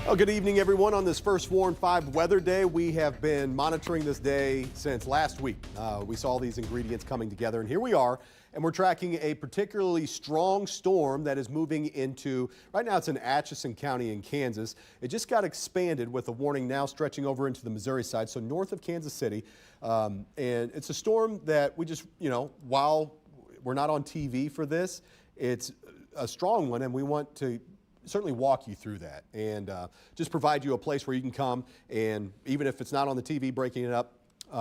Well, good evening, everyone. On this first Warn 5 weather day, we have been monitoring this day since last week. We saw these ingredients coming together, and here we are. And we're tracking a particularly strong storm that is moving into, right now it's in Atchison County in Kansas. It just got expanded with a warning now stretching over into the Missouri side, so north of Kansas City. And it's a storm that we just, while we're not on TV for this, it's a strong one, and we want to certainly walk you through that and just provide you a place where you can come, and even if it's not on the TV breaking it up,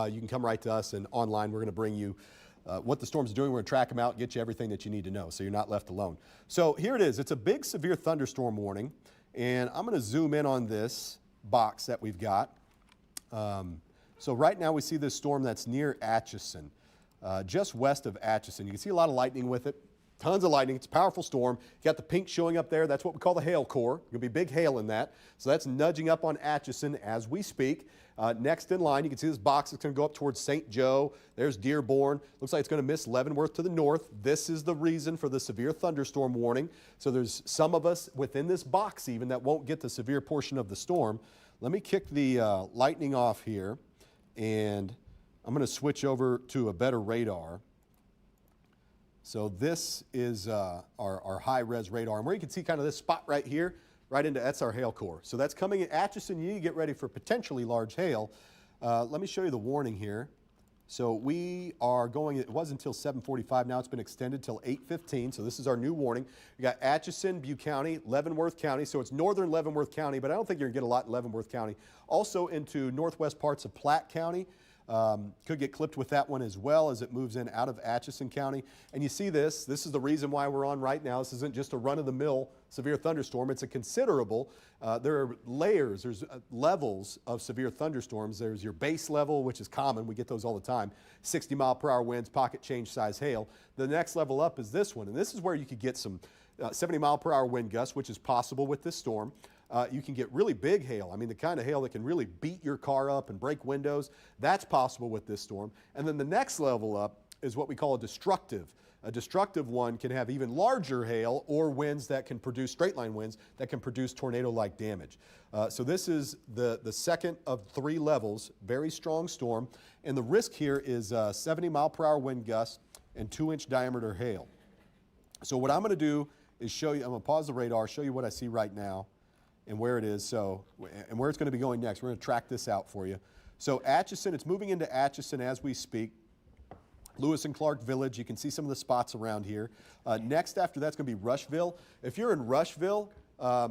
you can come right to us, and online we're going to bring you what the storm's doing. We're going to track them out, get you everything that you need to know so you're not left alone. So here it is. It's a big severe thunderstorm warning, and I'm going to zoom in on this box that we've got. So right now we see this storm that's near Atchison, just west of Atchison. You can see a lot of lightning with it. Tons of lightning. It's a powerful storm. You got the pink showing up there. That's what we call the hail core. Going to be big hail in that. So that's nudging up on Atchison as we speak. Next in line, you can see this box is going to go up towards St. Joe. There's Dearborn. Looks like it's going to miss Leavenworth to the north. This is the reason for the severe thunderstorm warning. So there's some of us within this box even that won't get the severe portion of the storm. Let me kick the lightning off here, and I'm going to switch over to a better radar. So this is our high-res radar, and where you can see kind of this spot right here, right into, that's our hail core. So that's coming in Atchison. You need to get ready for potentially large hail. Let me show you the warning here. So we are going, it was until 7:45, now it's been extended till 8:15, so this is our new warning. We got Atchison, Butte County, Leavenworth County, so it's northern Leavenworth County, but I don't think you're going to get a lot in Leavenworth County. Also into northwest parts of Platte County. Could get clipped with that one as well as it moves in out of Atchison County. And you see this is the reason why we're on right now. This isn't just a run-of-the-mill severe thunderstorm. It's a considerable, there are layers, there's levels of severe thunderstorms. There's your base level, which is common. We get those all the time. 60-mile-per-hour winds, pocket change size hail. The next level up is this one, and this is where you could get some 70-mile-per-hour wind gusts, which is possible with this storm. You can get really big hail. I mean, the kind of hail that can really beat your car up and break windows. That's possible with this storm. And then the next level up is what we call a destructive. A destructive one can have even larger hail or winds that can produce, straight line winds, that can produce tornado-like damage. So this is the second of 3 levels, very strong storm. And the risk here is 70-mile-per-hour wind gusts and 2-inch diameter hail. So what I'm going to do is show you, I'm going to pause the radar, show you what I see right now and where it is, and where it's going to be going next. We're going to track this out for you. So Atchison, it's moving into Atchison as we speak. Lewis and Clark Village, you can see some of the spots around here. Next after that's going to be Rushville. If you're in Rushville,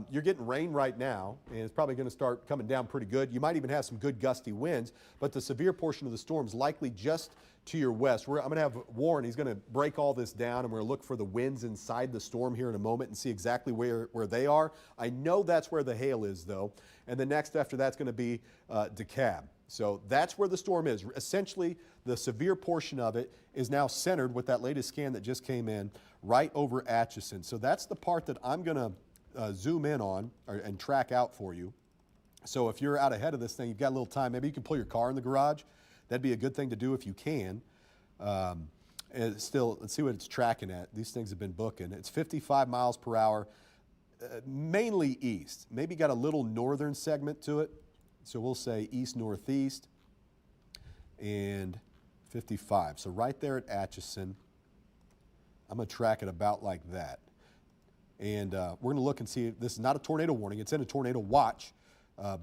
you're getting rain right now, and it's probably going to start coming down pretty good. You might even have some good gusty winds, but the severe portion of the storm is likely just to your west. I'm going to have Warren, he's going to break all this down, and we're going to look for the winds inside the storm here in a moment and see exactly where they are. I know that's where the hail is, though. And the next after that's going to be DeKalb. So that's where the storm is. Essentially, the severe portion of it is now centered with that latest scan that just came in right over Atchison. So that's the part that I'm going to zoom in on and track out for you. So if you're out ahead of this thing, you've got a little time, maybe you can pull your car in the garage. That'd be a good thing to do if you can. And still, let's see what it's tracking at. These things have been booking. It's 55 miles per hour, mainly east. Maybe got a little northern segment to it. So we'll say east-northeast and 55. So right there at Atchison, I'm going to track it about like that. And we're going to look and see, this is not a tornado warning. It's in a tornado watch,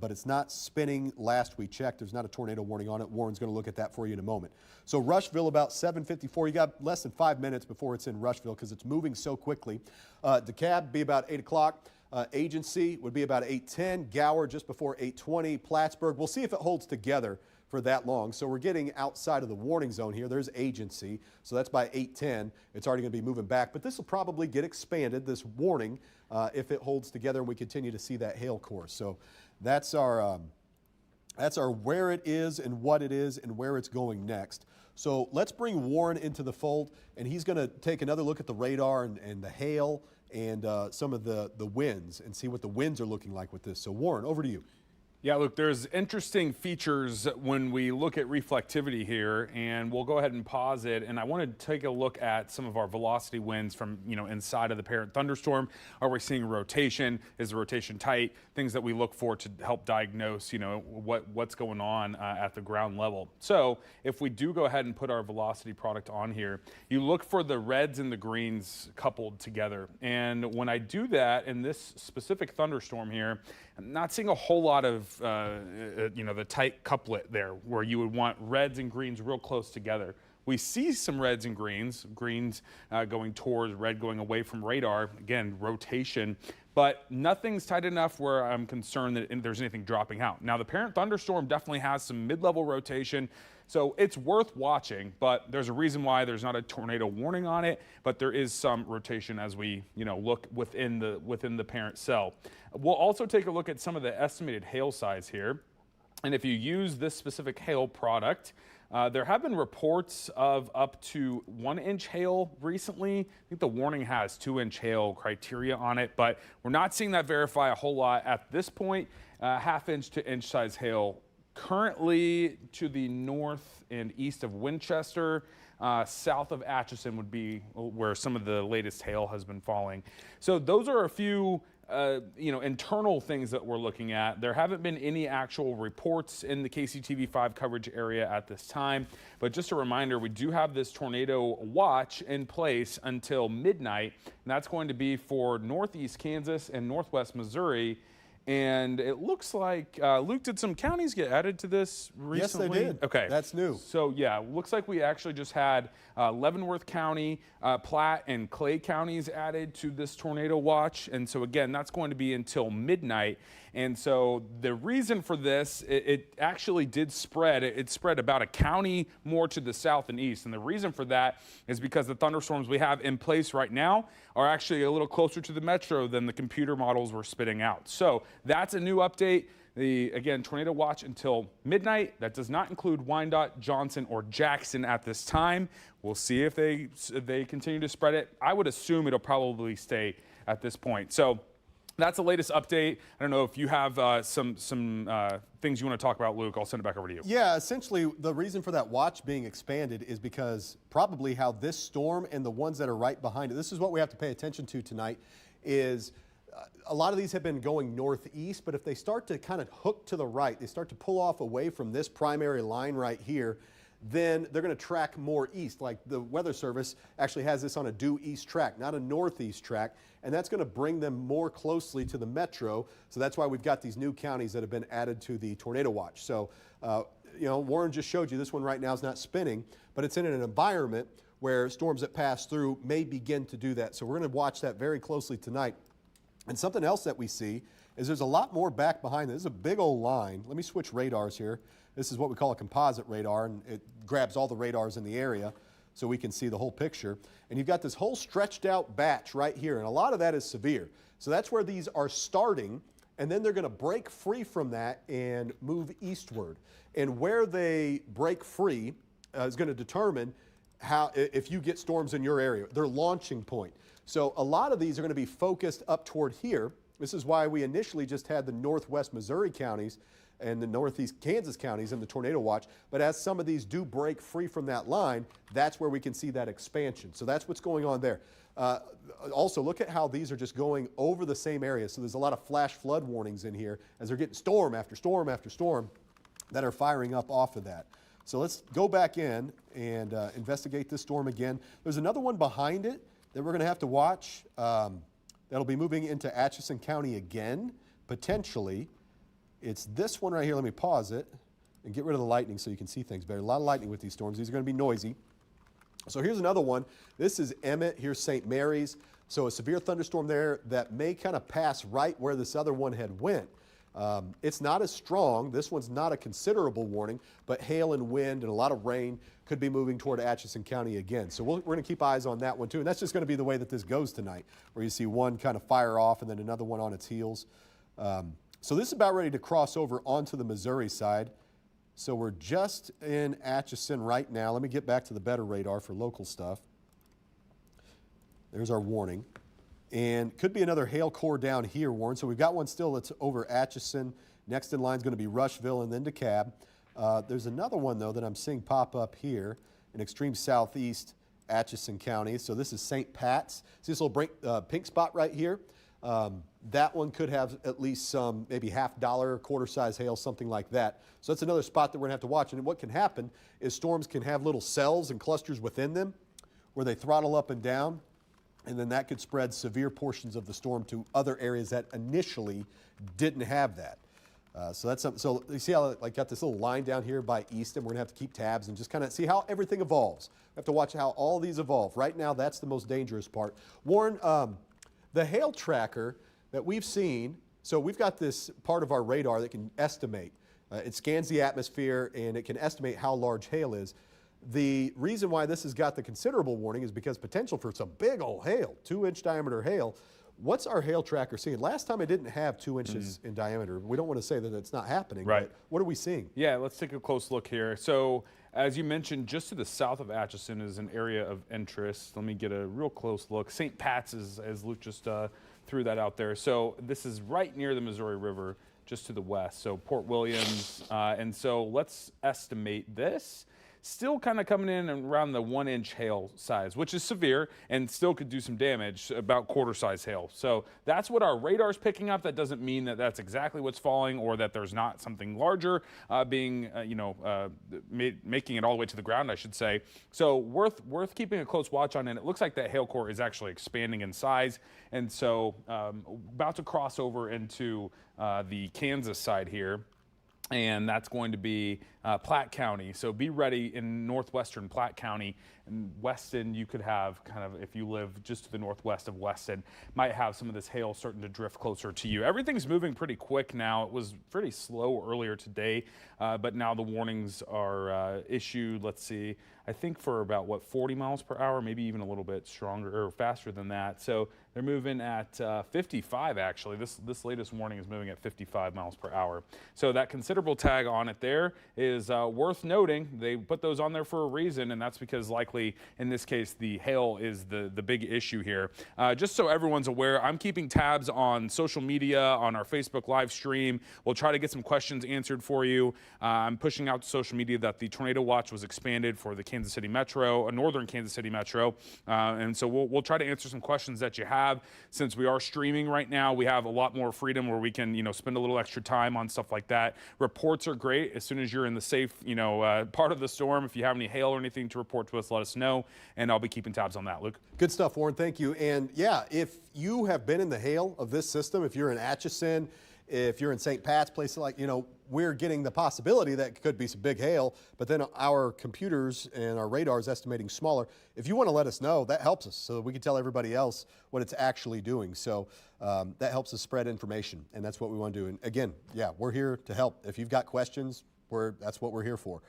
but it's not spinning. Last we checked, there's not a tornado warning on it. Warren's going to look at that for you in a moment. So Rushville about 7:54. You got less than 5 minutes before it's in Rushville because it's moving so quickly. DeKalb be about 8 o'clock. Agency would be about 8:10. Gower just before 8:20. Plattsburgh, we'll see if it holds together for that long. So we're getting outside of the warning zone here. There's Agency, so that's by 8:10. It's already going to be moving back, but this will probably get expanded, this warning, if it holds together and we continue to see that hail course. So that's our where it is and what it is and where it's going next. So let's bring Warren into the fold, and he's going to take another look at the radar and the hail and some of the winds and see what the winds are looking like with this. So Warren, over to you. Yeah, look, there's interesting features when we look at reflectivity here, and we'll go ahead and pause it. And I want to take a look at some of our velocity winds from, inside of the parent thunderstorm. Are we seeing rotation? Is the rotation tight? Things that we look for to help diagnose, what's going on at the ground level. So if we do go ahead and put our velocity product on here, you look for the reds and the greens coupled together. And when I do that in this specific thunderstorm here, I'm not seeing a whole lot of the tight couplet there where you would want reds and greens real close together. We see some reds and greens going towards red, going away from radar. Again, rotation, but nothing's tight enough where I'm concerned that there's anything dropping out. Now, the parent thunderstorm definitely has some mid-level rotation, so it's worth watching, but there's a reason why there's not a tornado warning on it, but there is some rotation as we, look within the parent cell. We'll also take a look at some of the estimated hail size here. And if you use this specific hail product, there have been reports of up to 1-inch hail recently. I think the warning has 2-inch hail criteria on it, but we're not seeing that verify a whole lot at this point. Half-inch to inch size hail currently to the north and east of Winchester. South of Atchison would be where some of the latest hail has been falling. So those are a few internal things that we're looking at. There haven't been any actual reports in the KCTV5 coverage area at this time, but just a reminder, we do have this tornado watch in place until midnight, and that's going to be for northeast Kansas and northwest Missouri. And it looks like, Luke, did some counties get added to this recently? Yes, they did. Okay. That's new. So, yeah, looks like we actually just had Leavenworth County, Platte, and Clay counties added to this tornado watch. And so, again, that's going to be until midnight. And so the reason for this, it actually did spread. It spread about a county more to the south and east. And the reason for that is because the thunderstorms we have in place right now are actually a little closer to the metro than the computer models were spitting out. So that's a new update. Again, tornado watch until midnight. That does not include Wyandotte, Johnson, or Jackson at this time. We'll see if they continue to spread it. I would assume it'll probably stay at this point. So that's the latest update. I don't know if you have some things you want to talk about, Luke. I'll send it back over to you. Yeah, essentially the reason for that watch being expanded is because probably how this storm and the ones that are right behind it, this is what we have to pay attention to tonight, is a lot of these have been going northeast, but if they start to kind of hook to the right, they start to pull off away from this primary line right here, then they're going to track more east. Like the Weather Service actually has this on a due east track, not a northeast track, and that's going to bring them more closely to the metro. So that's why we've got these new counties that have been added to the tornado watch. So, Warren just showed you this one right now is not spinning, but it's in an environment where storms that pass through may begin to do that. So we're going to watch that very closely tonight. And something else that we see is there's a lot more back behind this. This is a big old line. Let me switch radars here. This is what we call a composite radar, and it grabs all the radars in the area so we can see the whole picture. And you've got this whole stretched out batch right here, and a lot of that is severe. So that's where these are starting, and then they're going to break free from that and move eastward. And where they break free is going to determine if you get storms in your area, their launching point. So a lot of these are going to be focused up toward here. This is why we initially just had the northwest Missouri counties and the northeast Kansas counties in the tornado watch. But as some of these do break free from that line, that's where we can see that expansion. So that's what's going on there. Also, look at how these are just going over the same area. So there's a lot of flash flood warnings in here as they're getting storm after storm after storm that are firing up off of that. So let's go back in and investigate this storm again. There's another one behind it that we're going to have to watch. That'll be moving into Atchison County again, potentially. It's this one right here. Let me pause it and get rid of the lightning so you can see things better. A lot of lightning with these storms. These are going to be noisy. So here's another one. This is Emmett. Here's St. Mary's. So a severe thunderstorm there that may kind of pass right where this other one had went. It's not as strong. This one's not a considerable warning, but hail and wind and a lot of rain could be moving toward Atchison County again. So we're going to keep eyes on that one too. And that's just going to be the way that this goes tonight, where you see one kind of fire off and then another one on its heels. So this is about ready to cross over onto the Missouri side. So we're just in Atchison right now. Let me get back to the better radar for local stuff. There's our warning. And could be another hail core down here, Warren. So we've got one still that's over Atchison Next in line is going to be Rushville and then DeKalb. There's another one, though, that I'm seeing pop up here in extreme southeast Atchison County. So this is St. Pat's. See this little pink spot right here? That one could have at least some maybe $50, quarter-size hail, something like that. So that's another spot that we're going to have to watch. And what can happen is storms can have little cells and clusters within them where they throttle up and down, and then that could spread severe portions of the storm to other areas that initially didn't have that. So that's something. So you see how I got this little line down here by Easton. We're going to have to keep tabs and just kind of see how everything evolves. We have to watch how all these evolve. Right now, that's the most dangerous part. Warren, the hail tracker that we've seen, so we've got this part of our radar that can estimate. It scans the atmosphere and it can estimate how large hail is. The reason why this has got the considerable warning is because potential for some big old hail, 2-inch diameter hail. What's our hail tracker seeing? Last time it didn't have 2 inches in diameter. We don't want to say that it's not happening, right? But what are we seeing? Yeah, let's take a close look here. So as you mentioned, just to the south of Atchison is an area of interest. Let me get a real close look. St. Pat's is, as Luke just threw that out there. So this is right near the Missouri River, just to the west. So Port Williams, and so let's estimate this. Still kind of coming in around the 1-inch hail size, which is severe and still could do some damage, about quarter-size hail. So that's what our radar's picking up. That doesn't mean that that's exactly what's falling or that there's not something larger making it all the way to the ground, I should say. So worth keeping a close watch on, and it looks like that hail core is actually expanding in size. And so about to cross over into the Kansas side here. And that's going to be Platte County. So be ready in northwestern Platte County. And Weston, you could have kind of, if you live just to the northwest of Weston, might have some of this hail starting to drift closer to you. Everything's moving pretty quick now. It was pretty slow earlier today, but now the warnings are issued, let's see, I think for about, 40 miles per hour, maybe even a little bit stronger or faster than that. So they're moving at 55, actually. This latest warning is moving at 55 miles per hour. So that considerable tag on it there is worth noting. They put those on there for a reason, and that's because likely in this case the hail is the big issue here. Just so everyone's aware, I'm keeping tabs on social media, on our Facebook live stream. We'll try to get some questions answered for you. I'm pushing out to social media that the tornado watch was expanded for the Kansas City Metro, northern Kansas City Metro, and so we'll try to answer some questions that you have. Since we are streaming right now, we have a lot more freedom where we can spend a little extra time on stuff like that. Reports are great. As soon as you're in the safe part of the storm, if you have any hail or anything to report to us, let us know, and I'll be keeping tabs on that. Luke? Good stuff, Warren. Thank you. And yeah, if you have been in the hail of this system, if you're in Atchison, if you're in St. Pat's, places like, we're getting the possibility that it could be some big hail, but then our computers and our radar is estimating smaller. If you want to let us know, that helps us so that we can tell everybody else what it's actually doing. So that helps us spread information, and that's what we want to do. And again, yeah, we're here to help. If you've got questions, that's what we're here for.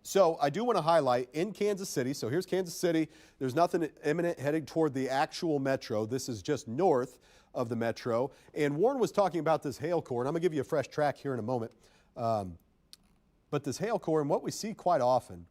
So I do want to highlight in Kansas City. So here's Kansas City. There's nothing imminent heading toward the actual metro. This is just north of the metro. And Warren was talking about this hail core, and I'm going to give you a fresh track here in a moment. But this hail core, and what we see quite often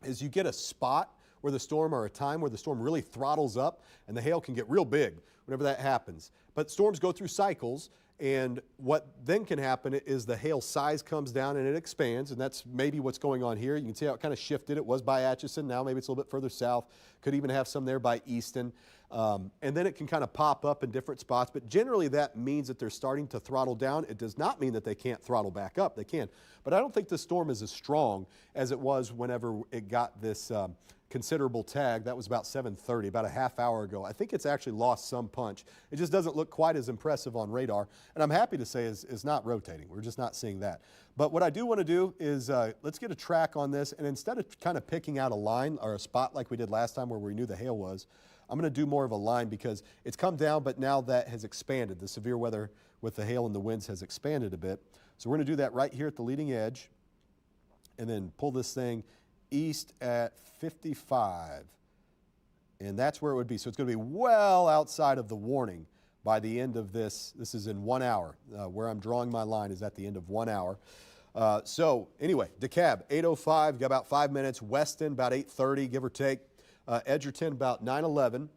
is you get a spot where the storm, or a time where the storm really throttles up, and the hail can get real big whenever that happens. But storms go through cycles. And what then can happen is the hail size comes down and it expands, and that's maybe what's going on here. You can see how it kind of shifted. It was by Atchison. Now maybe it's a little bit further south. Could even have some there by Easton. And then it can kind of pop up in different spots. But generally that means that they're starting to throttle down. It does not mean that they can't throttle back up. They can. But I don't think the storm is as strong as it was whenever it got this considerable tag. That was about 7:30, about a half hour ago. I think it's actually lost some punch. It just doesn't look quite as impressive on radar. And I'm happy to say is not rotating. We're just not seeing that. But what I do want to do is let's get a track on this. And instead of kind of picking out a line or a spot like we did last time where we knew the hail was, I'm going to do more of a line because it's come down, but now that has expanded. The severe weather with the hail and the winds has expanded a bit. So we're going to do that right here at the leading edge and then pull this thing east at 55. And that's where it would be. So it's going to be well outside of the warning by the end of this. This is in 1 hour. Where I'm drawing my line is at the end of 1 hour. So anyway, DeKalb, 8:05, got about 5 minutes. Weston, about 8:30, give or take. Edgerton, about 9:11.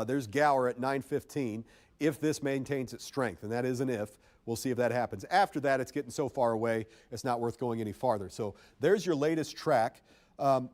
There's Gower at 9:15. If this maintains its strength, and that is an if, We'll see if that happens. After that, it's getting so far away, it's not worth going any farther. So there's your latest track.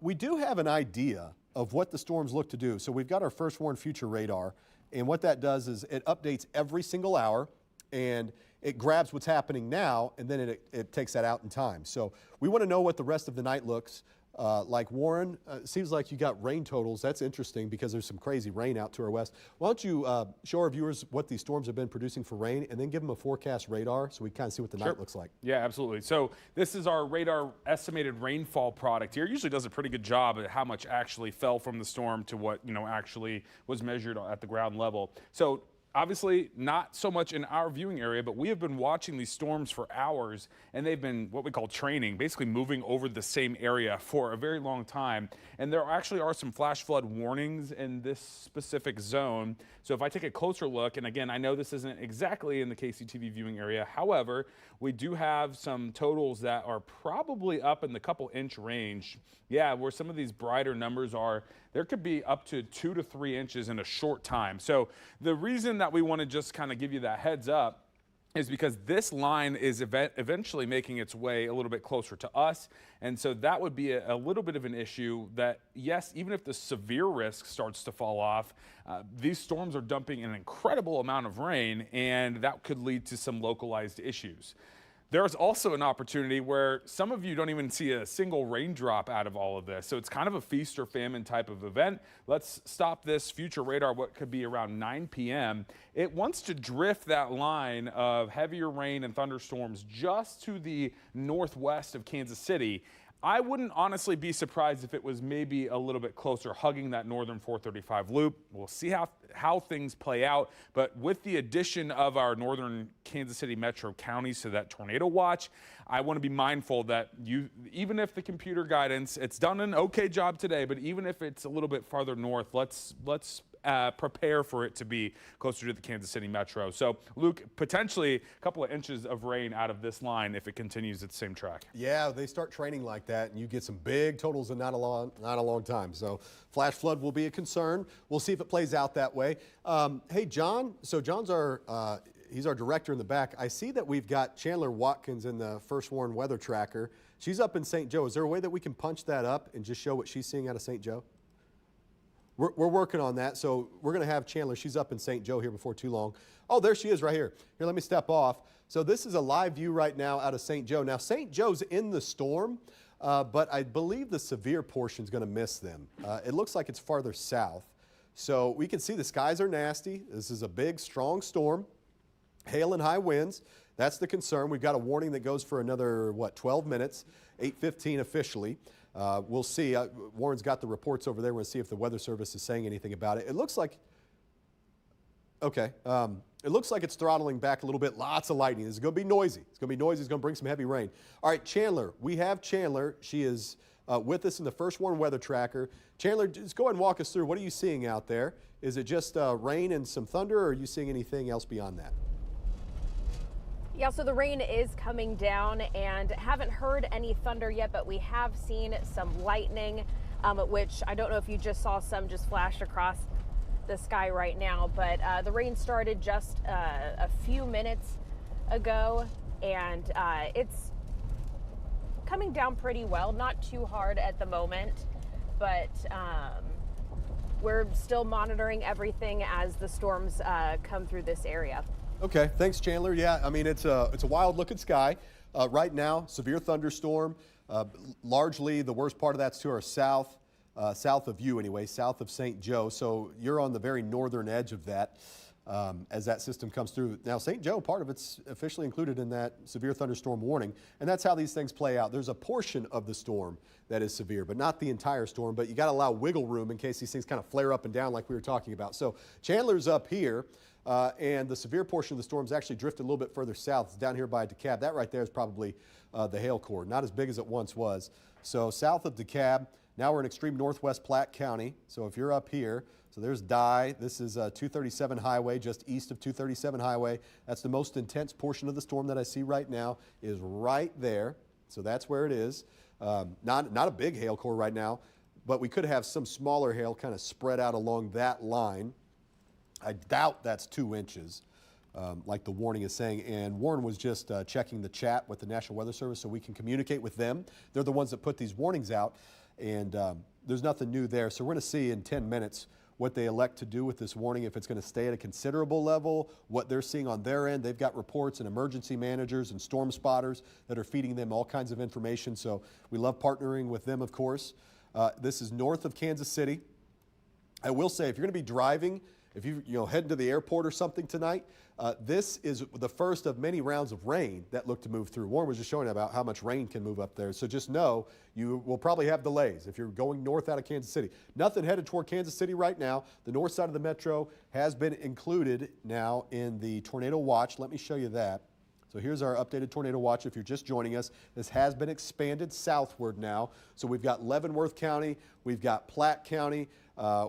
We do have an idea of what the storms look to do. So we've got our first warn future radar, and what that does is it updates every single hour, and it grabs what's happening now, and then it takes that out in time. So we want to know what the rest of the night looks like. Warren, it seems like you got rain totals. That's interesting because there's some crazy rain out to our west. Why don't you show our viewers what these storms have been producing for rain, and then give them a forecast radar so we kind of see what the night looks like. Yeah, absolutely. So this is our radar estimated rainfall product here. It usually does a pretty good job at how much actually fell from the storm to what actually was measured at the ground level. So obviously not so much in our viewing area, but we have been watching these storms for hours, and they've been what we call training, basically moving over the same area for a very long time. And there actually are some flash flood warnings in this specific zone. So if I take a closer look, and again, I know this isn't exactly in the KCTV viewing area, however, we do have some totals that are probably up in the couple-inch range. Yeah, where some of these brighter numbers are, there could be up to 2 to 3 inches in a short time. So the reason that we want to just kind of give you that heads up is because this line is eventually making its way a little bit closer to us. And so that would be a little bit of an issue that, yes, even if the severe risk starts to fall off, these storms are dumping an incredible amount of rain, and that could lead to some localized issues. There's also an opportunity where some of you don't even see a single raindrop out of all of this. So it's kind of a feast or famine type of event. Let's stop this future radar, what could be around 9 p.m. It wants to drift that line of heavier rain and thunderstorms just to the northwest of Kansas City. I wouldn't honestly be surprised if it was maybe a little bit closer, hugging that northern 435 loop. We'll see how things play out. But with the addition of our northern Kansas City metro counties to that tornado watch, I want to be mindful that even if the computer guidance, it's done an okay job today, but even if it's a little bit farther north, let's prepare for it to be closer to the Kansas City metro. So, Luke, potentially a couple of inches of rain out of this line if it continues its same track. Yeah, they start training like that, and you get some big totals in not a long time. So flash flood will be a concern. We'll see if it plays out that way. Hey, John. So John's he's our director in the back. I see that we've got Chandler Watkins in the First Warn weather tracker. She's up in St. Joe. Is there a way that we can punch that up and just show what she's seeing out of St. Joe? We're working on that, so we're going to have Chandler. She's up in St. Joe here before too long. Oh, there she is right here. Here, let me step off. So this is a live view right now out of St. Joe. Now, St. Joe's in the storm, but I believe the severe portion is going to miss them. It looks like it's farther south. So we can see the skies are nasty. This is a big, strong storm. Hail and high winds. That's the concern. We've got a warning that goes for another, 12 minutes, 8:15 officially. We'll see. Warren's got the reports over there. We'll see if the Weather Service is saying anything about it. It looks like, okay, it looks like it's throttling back a little bit. Lots of lightning. It's going to be noisy. It's going to be noisy. It's going to bring some heavy rain. All right, Chandler. We have Chandler. She is with us in the First Warn weather tracker. Chandler, just go ahead and walk us through. What are you seeing out there? Is it just rain and some thunder, or are you seeing anything else beyond that? Yeah, so the rain is coming down, and haven't heard any thunder yet, but we have seen some lightning, which I don't know if you just saw some just flash across the sky right now, but the rain started just a few minutes ago, and it's coming down pretty well, not too hard at the moment, but we're still monitoring everything as the storms come through this area. Okay, thanks, Chandler. Yeah, I mean, it's a wild-looking sky. Right now, severe thunderstorm. Largely, the worst part of that's to our south, south of you anyway, south of St. Joe. So you're on the very northern edge of that as that system comes through. Now, St. Joe, part of it's officially included in that severe thunderstorm warning, and that's how these things play out. There's a portion of the storm that is severe, but not the entire storm, but you got to allow wiggle room in case these things kind of flare up and down like we were talking about. So Chandler's up here. And the severe portion of the storm is actually drifted a little bit further south. It's down here by DeKalb. That right there is probably the hail core, not as big as it once was. So south of DeKalb, now we're in extreme northwest Platte County. So if you're up here, so there's Dye. This is 237 Highway, just east of 237 Highway. That's the most intense portion of the storm that I see right now is right there. So that's where it is. Not a big hail core right now, but we could have some smaller hail kind of spread out along that line. I doubt that's 2 inches. like the warning is saying. And Warren was just checking the chat with the National Weather Service so we can communicate with them. They're the ones that put these warnings out, and there's nothing new there. So we're going to see in 10 minutes what they elect to do with this warning, if it's going to stay at a considerable level, what they're seeing on their end. They've got reports and emergency managers and storm spotters that are feeding them all kinds of information. So we love partnering with them, of course. This is north of Kansas City. I will say, if you're going to be driving, if you heading to the airport or something tonight, this is the first of many rounds of rain that look to move through. Warren was just showing about how much rain can move up there. So just know you will probably have delays if you're going north out of Kansas City. Nothing headed toward Kansas City right now. The north side of the metro has been included now in the tornado watch. Let me show you that. So here's our updated tornado watch if you're just joining us. This has been expanded southward now. So we've got Leavenworth County, we've got Platte County,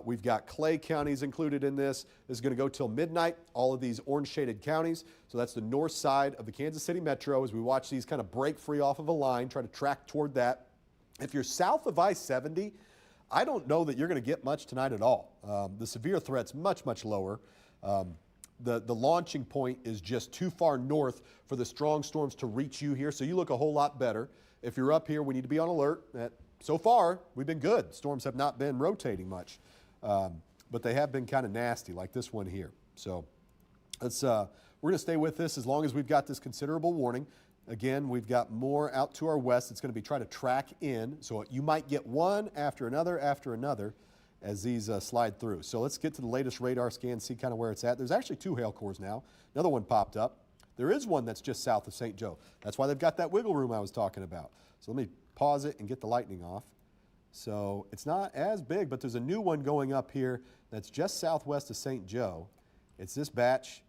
we've got Clay counties included in this. This is going to go till midnight, all of these orange shaded counties. So that's the north side of the Kansas City metro as we watch these kind of break free off of a line, try to track toward that. If you're south of I-70, I don't know that you're going to get much tonight at all. The severe threat's much, much lower. The launching point is just too far north for the strong storms to reach you here, so you look a whole lot better. If you're up here, we need to be on alert. So far, we've been good. Storms have not been rotating much, but they have been kind of nasty, like this one here. So we're going to stay with this as long as we've got this considerable warning. Again, we've got more out to our west. It's going to be trying to track in, so you might get one after another as these slide through. So let's get to the latest radar scan, see kind of where it's at. There's actually 2 hail cores now. Another one popped up. There is one that's just south of St. Joe. That's why they've got that wiggle room I was talking about. So let me pause it and get the lightning off. So it's not as big, but there's a new one going up here that's just southwest of St. Joe. It's this batch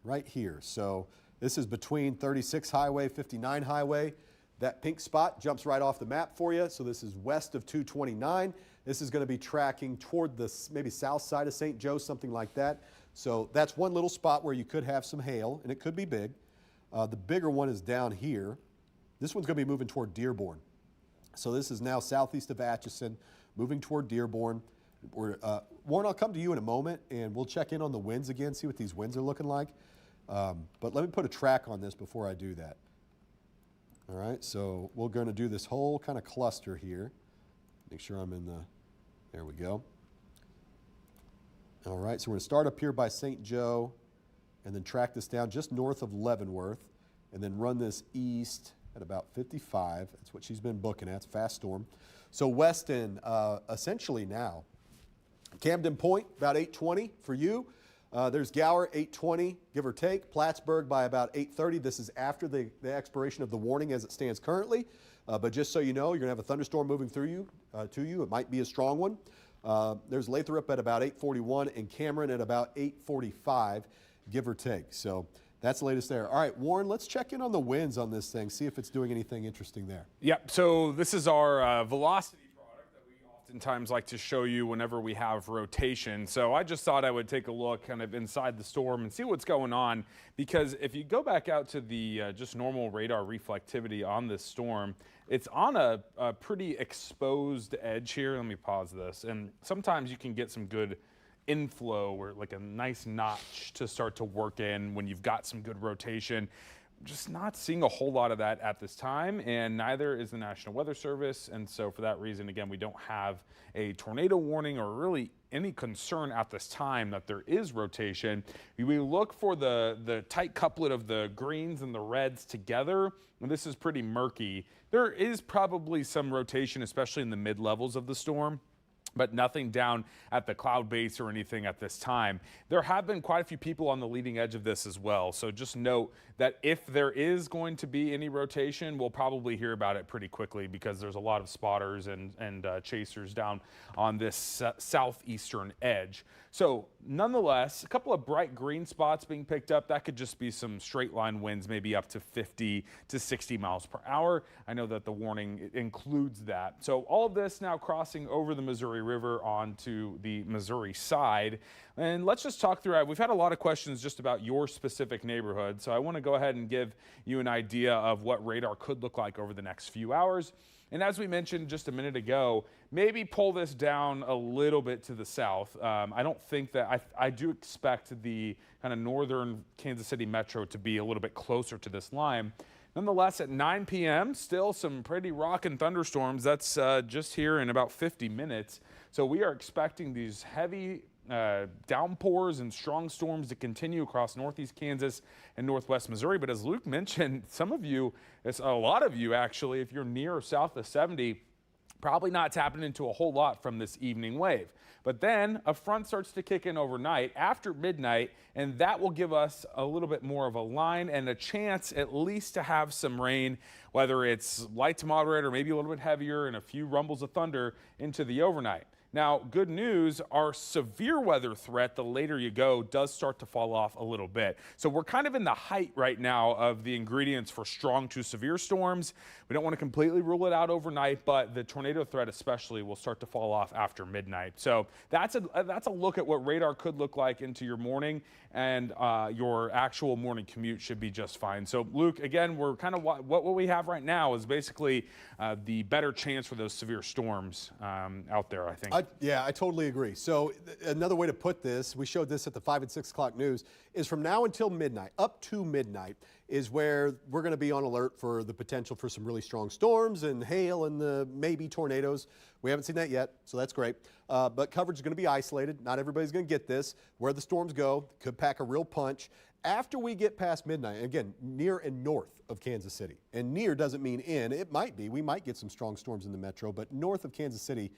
right here. So this is between 36 Highway, 59 Highway. That pink spot jumps right off the map for you. So this is west of 229. This is going to be tracking toward the maybe south side of St. Joe, something like that. So that's one little spot where you could have some hail, and it could be big. The bigger one is down here. This one's going to be moving toward Dearborn. So this is now southeast of Atchison, moving toward Dearborn. Warren, I'll come to you in a moment, and we'll check in on the winds again, see what these winds are looking like. But let me put a track on this before I do that. All right, so we're going to do this whole kind of cluster here. Make sure I'm in the, there we go. All right, so we're going to start up here by St. Joe and then track this down just north of Leavenworth and then run this east at about 55. That's what she's been booking at. It's a fast storm. So Weston, essentially now. Camden Point, about 820 for you. There's Gower, 820, give or take. Plattsburgh by about 8:30. This is after the expiration of the warning as it stands currently. But just so you know, you're going to have a thunderstorm moving through you, to you. It might be a strong one. There's Lathrop at about 8:41 and Cameron at about 8:45, give or take. So that's the latest there. All right, Warren, let's check in on the winds on this thing, see if it's doing anything interesting there. Yep, so this is our velocity product that we oftentimes like to show you whenever we have rotation. So I just thought I would take a look kind of inside the storm and see what's going on, because if you go back out to the just normal radar reflectivity on this storm, it's on a pretty exposed edge here. Let me pause this. And sometimes you can get some good inflow or like a nice notch to start to work in when you've got some good rotation. Just not seeing a whole lot of that at this time, and neither is the National Weather Service. And so for that reason, again, we don't have a tornado warning or really any concern at this time that there is rotation. We look for the tight couplet of the greens and the reds together, and this is pretty murky. There is probably some rotation, especially in the mid-levels of the storm, but nothing down at the cloud base or anything at this time. There have been quite a few people on the leading edge of this as well. So just note that if there is going to be any rotation, we'll probably hear about it pretty quickly, because there's a lot of spotters and chasers down on this southeastern edge. So nonetheless, a couple of bright green spots being picked up. That could just be some straight line winds, maybe up to 50 to 60 miles per hour. I know that the warning includes that. So all of this now crossing over the Missouri Missouri River onto the Missouri side. And let's just talk through it. We've had a lot of questions just about your specific neighborhood, so I want to go ahead and give you an idea of what radar could look like over the next few hours. And as we mentioned just a minute ago, maybe pull this down a little bit to the south. I don't think that, I do expect the kind of northern Kansas City metro to be a little bit closer to this line. Nonetheless, at 9 p.m., still some pretty rockin' thunderstorms. That's just here in about 50 minutes. So we are expecting these heavy downpours and strong storms to continue across northeast Kansas and northwest Missouri. But as Luke mentioned, some of you, it's a lot of you actually, if you're near or south of 70, probably not tapping into a whole lot from this evening wave. But then a front starts to kick in overnight after midnight, and that will give us a little bit more of a line and a chance at least to have some rain, whether it's light to moderate or maybe a little bit heavier, and a few rumbles of thunder into the overnight. Now, good news, our severe weather threat, the later you go, does start to fall off a little bit. So we're kind of in the height right now of the ingredients for strong to severe storms. We don't want to completely rule it out overnight, but the tornado threat especially will start to fall off after midnight. So that's a look at what radar could look like into your morning, and your actual morning commute should be just fine. So Luke, again, we're kind of what we have right now is basically the better chance for those severe storms out there, I think. Yeah, I totally agree. So another way to put this, we showed this at the 5 and 6 o'clock news, is from now until midnight, up to midnight, is where we're going to be on alert for the potential for some really strong storms and hail and maybe tornadoes. We haven't seen that yet, so that's great. But coverage is going to be isolated. Not everybody's going to get this. Where the storms go could pack a real punch. After we get past midnight, again, near and north of Kansas City, and near doesn't mean in. It might be. We might get some strong storms in the metro, but north of Kansas City,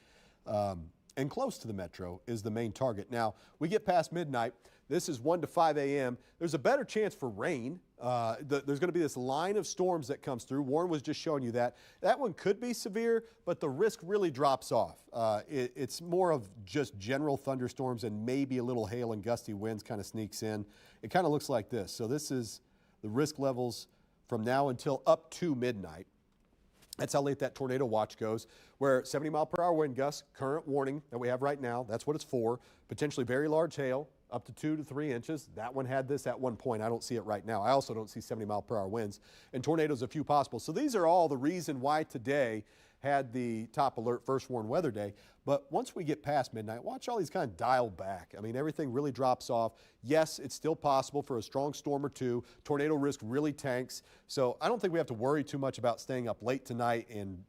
and close to the metro is the main target. Now, we get past midnight. This is 1 to 5 a.m. There's a better chance for rain. There's going to be this line of storms that comes through. Warren was just showing you that. That one could be severe, but the risk really drops off. It's more of just general thunderstorms, and maybe a little hail and gusty winds kind of sneaks in. It kind of looks like this. So this is the risk levels from now until up to midnight. That's how late that tornado watch goes, where 70-mile-per-hour wind gusts, current warning that we have right now, that's what it's for. Potentially very large hail, up to 2 to 3 inches. That one had this at one point. I don't see it right now. I also don't see 70-mile-per-hour winds, and tornadoes a few possible. So these are all the reason why today had the top alert first warn weather day. But once we get past midnight, watch all these kind of dial back. I mean, everything really drops off. Yes, it's still possible for a strong storm or two. Tornado risk really tanks. So I don't think we have to worry too much about staying up late tonight and,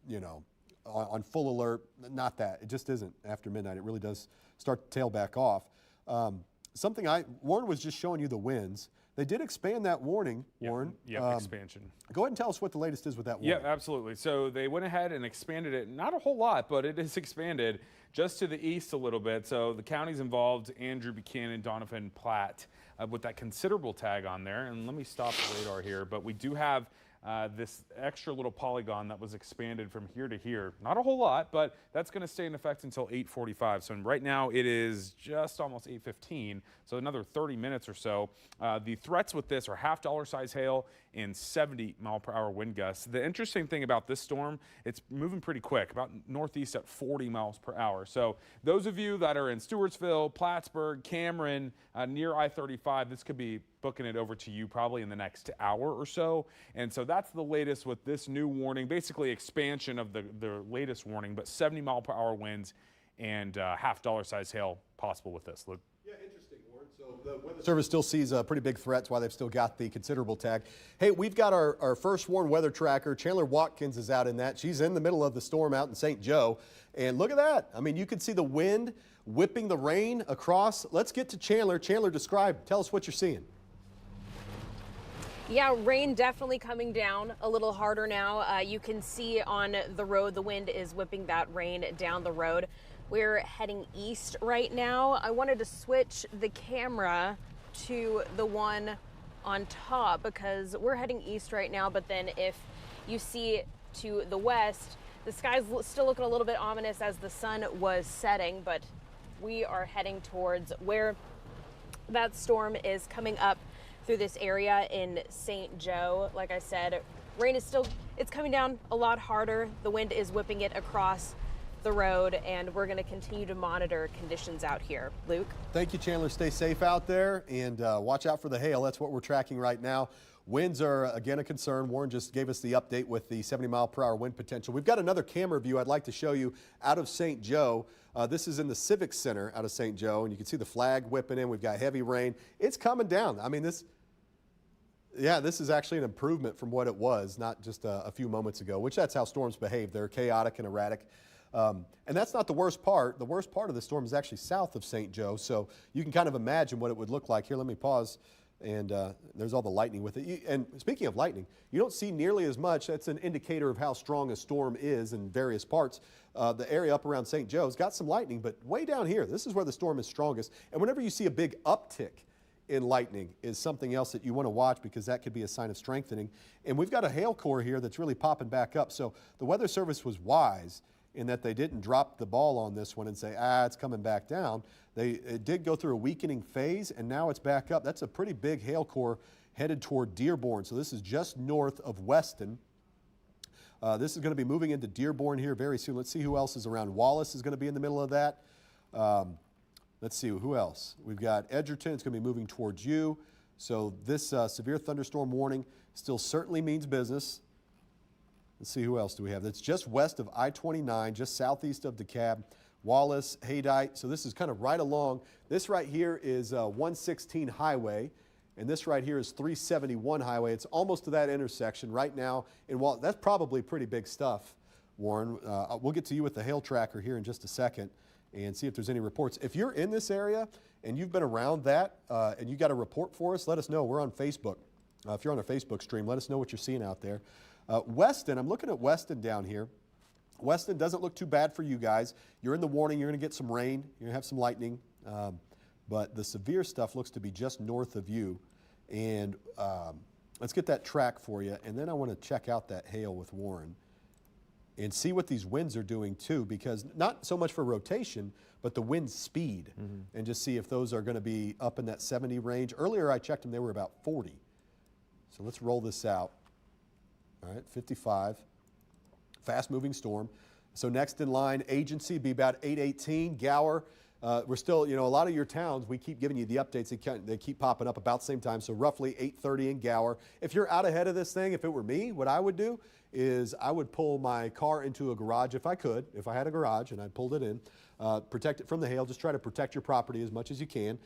on full alert. Not that. It just isn't after midnight. It really does start to tail back off. Warren was just showing you the winds. They did expand that warning, Warren. Yeah, expansion. Go ahead and tell us what the latest is with that warning. Yeah, absolutely. So they went ahead and expanded it, not a whole lot, but it is expanded just to the east a little bit. So the counties involved, Andrew, Buchanan, Donovan, Platte, with that considerable tag on there. And let me stop the radar here, but we do have this extra little polygon that was expanded from here to here. Not a whole lot, but that's going to stay in effect until 8:45. So right now it is just almost 8:15, so another 30 minutes or so. The threats with this are $half size hail and 70-mile-per-hour wind gusts. The interesting thing about this storm, it's moving pretty quick, about northeast at 40 miles per hour. So those of you that are in Stewartsville, Plattsburgh, Cameron, near I-35, this could be booking it over to you probably in the next hour or so. And so that's the latest with this new warning, basically expansion of the latest warning, but 70-mile-per-hour winds and $half size hail possible with this. Luke. Yeah, interesting, Warren. So the Weather Service still sees a pretty big threat. That's why they've still got the considerable tag. Hey, we've got our first warn weather tracker. Chandler Watkins is out in that. She's in the middle of the storm out in St. Joe. And look at that. I mean, you can see the wind whipping the rain across. Let's get to Chandler. Chandler, tell us what you're seeing. Yeah, rain definitely coming down a little harder now. You can see on the road, the wind is whipping that rain down the road. We're heading east right now. I wanted to switch the camera to the one on top because we're heading east right now, but then if you see to the west, the sky's still looking a little bit ominous as the sun was setting, but we are heading towards where that storm is coming up through this area in St. Joe. Like I said, rain is it's coming down a lot harder. The wind is whipping it across the road, and we're going to continue to monitor conditions out here. Luke? Thank you, Chandler. Stay safe out there and watch out for the hail. That's what we're tracking right now. Winds are, again, a concern. Warren just gave us the update with the 70-mile-per-hour wind potential. We've got another camera view I'd like to show you out of St. Joe. This is in the Civic Center out of St. Joe, and you can see the flag whipping in. We've got heavy rain. It's coming down. I mean, this is actually an improvement from what it was, not just a few moments ago, which that's how storms behave. They're chaotic and erratic. And that's not the worst part. The worst part of the storm is actually south of St. Joe, so you can kind of imagine what it would look like. Here, let me pause. And there's all the lightning with it. And speaking of lightning, you don't see nearly as much. That's an indicator of how strong a storm is in various parts. The area up around St. Joe's got some lightning, but way down here, this is where the storm is strongest. And whenever you see a big uptick in lightning is something else that you want to watch, because that could be a sign of strengthening. And we've got a hail core here that's really popping back up. So the Weather Service was wise in that they didn't drop the ball on this one and say, it's coming back down. It did go through a weakening phase, and now it's back up. That's a pretty big hail core headed toward Dearborn. So this is just north of Weston. This is going to be moving into Dearborn here very soon. Let's see who else is around. Wallace is going to be in the middle of that. Let's see, who else? We've got Edgerton. It's going to be moving towards you. So this severe thunderstorm warning still certainly means business. Let's see, who else do we have? That's just west of I-29, just southeast of DeKalb. Wallace, Haydite. So this is kind of right along. This right here is 116 highway, and this right here is 371 highway. It's almost to that intersection right now. And that's probably pretty big stuff, Warren. We'll get to you with the hail tracker here in just a second and see if there's any reports. If you're in this area and you've been around that and you got a report for us, let us know. We're on Facebook. If you're on a Facebook stream, let us know what you're seeing out there. Weston, I'm looking at Weston down here. Weston doesn't look too bad for you guys. You're in the warning. You're going to get some rain. You're going to have some lightning. But the severe stuff looks to be just north of you. And let's get that track for you. And then I want to check out that hail with Warren and see what these winds are doing too, because not so much for rotation, but the wind speed, and just see if those are going to be up in that 70 range. Earlier I checked them, they were about 40. So let's roll this out. All right, 55. Fast-moving storm. So next in line, agency, be about 818. Gower, we're still, a lot of your towns, we keep giving you the updates. They keep popping up about the same time. So roughly 8:30 in Gower. If you're out ahead of this thing, if it were me, what I would do is I would pull my car into a garage if I could, if I had a garage, and I pulled it in. Protect it from the hail. Just try to protect your property as much as you can.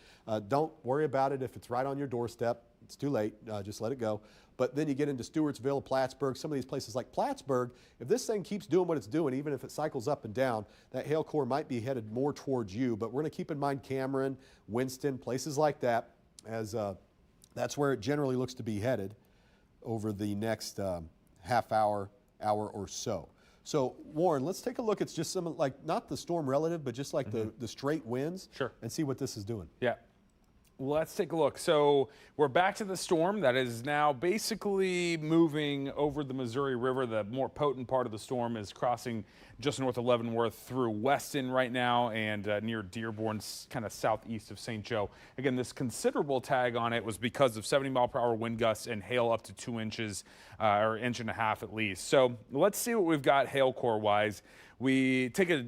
Don't worry about it if it's right on your doorstep. It's too late. Just let it go. But then you get into Stewartsville, Plattsburgh, some of these places like Plattsburgh. If this thing keeps doing what it's doing, even if it cycles up and down, that hail core might be headed more towards you. But we're going to keep in mind Cameron, Winston, places like that, as that's where it generally looks to be headed over the next half hour or so. So, Warren, let's take a look at just some, not the storm relative, but just like the straight winds. Sure. And see what this is doing. Yeah. Let's take a look. So we're back to the storm that is now basically moving over the Missouri River. The more potent part of the storm is crossing just north of Leavenworth through Weston right now and near Dearborn, kind of southeast of St. Joe. Again, this considerable tag on it was because of 70-mile-per-hour wind gusts and hail up to 2 inches or 1.5 inches at least. So let's see what we've got hail core wise. We take a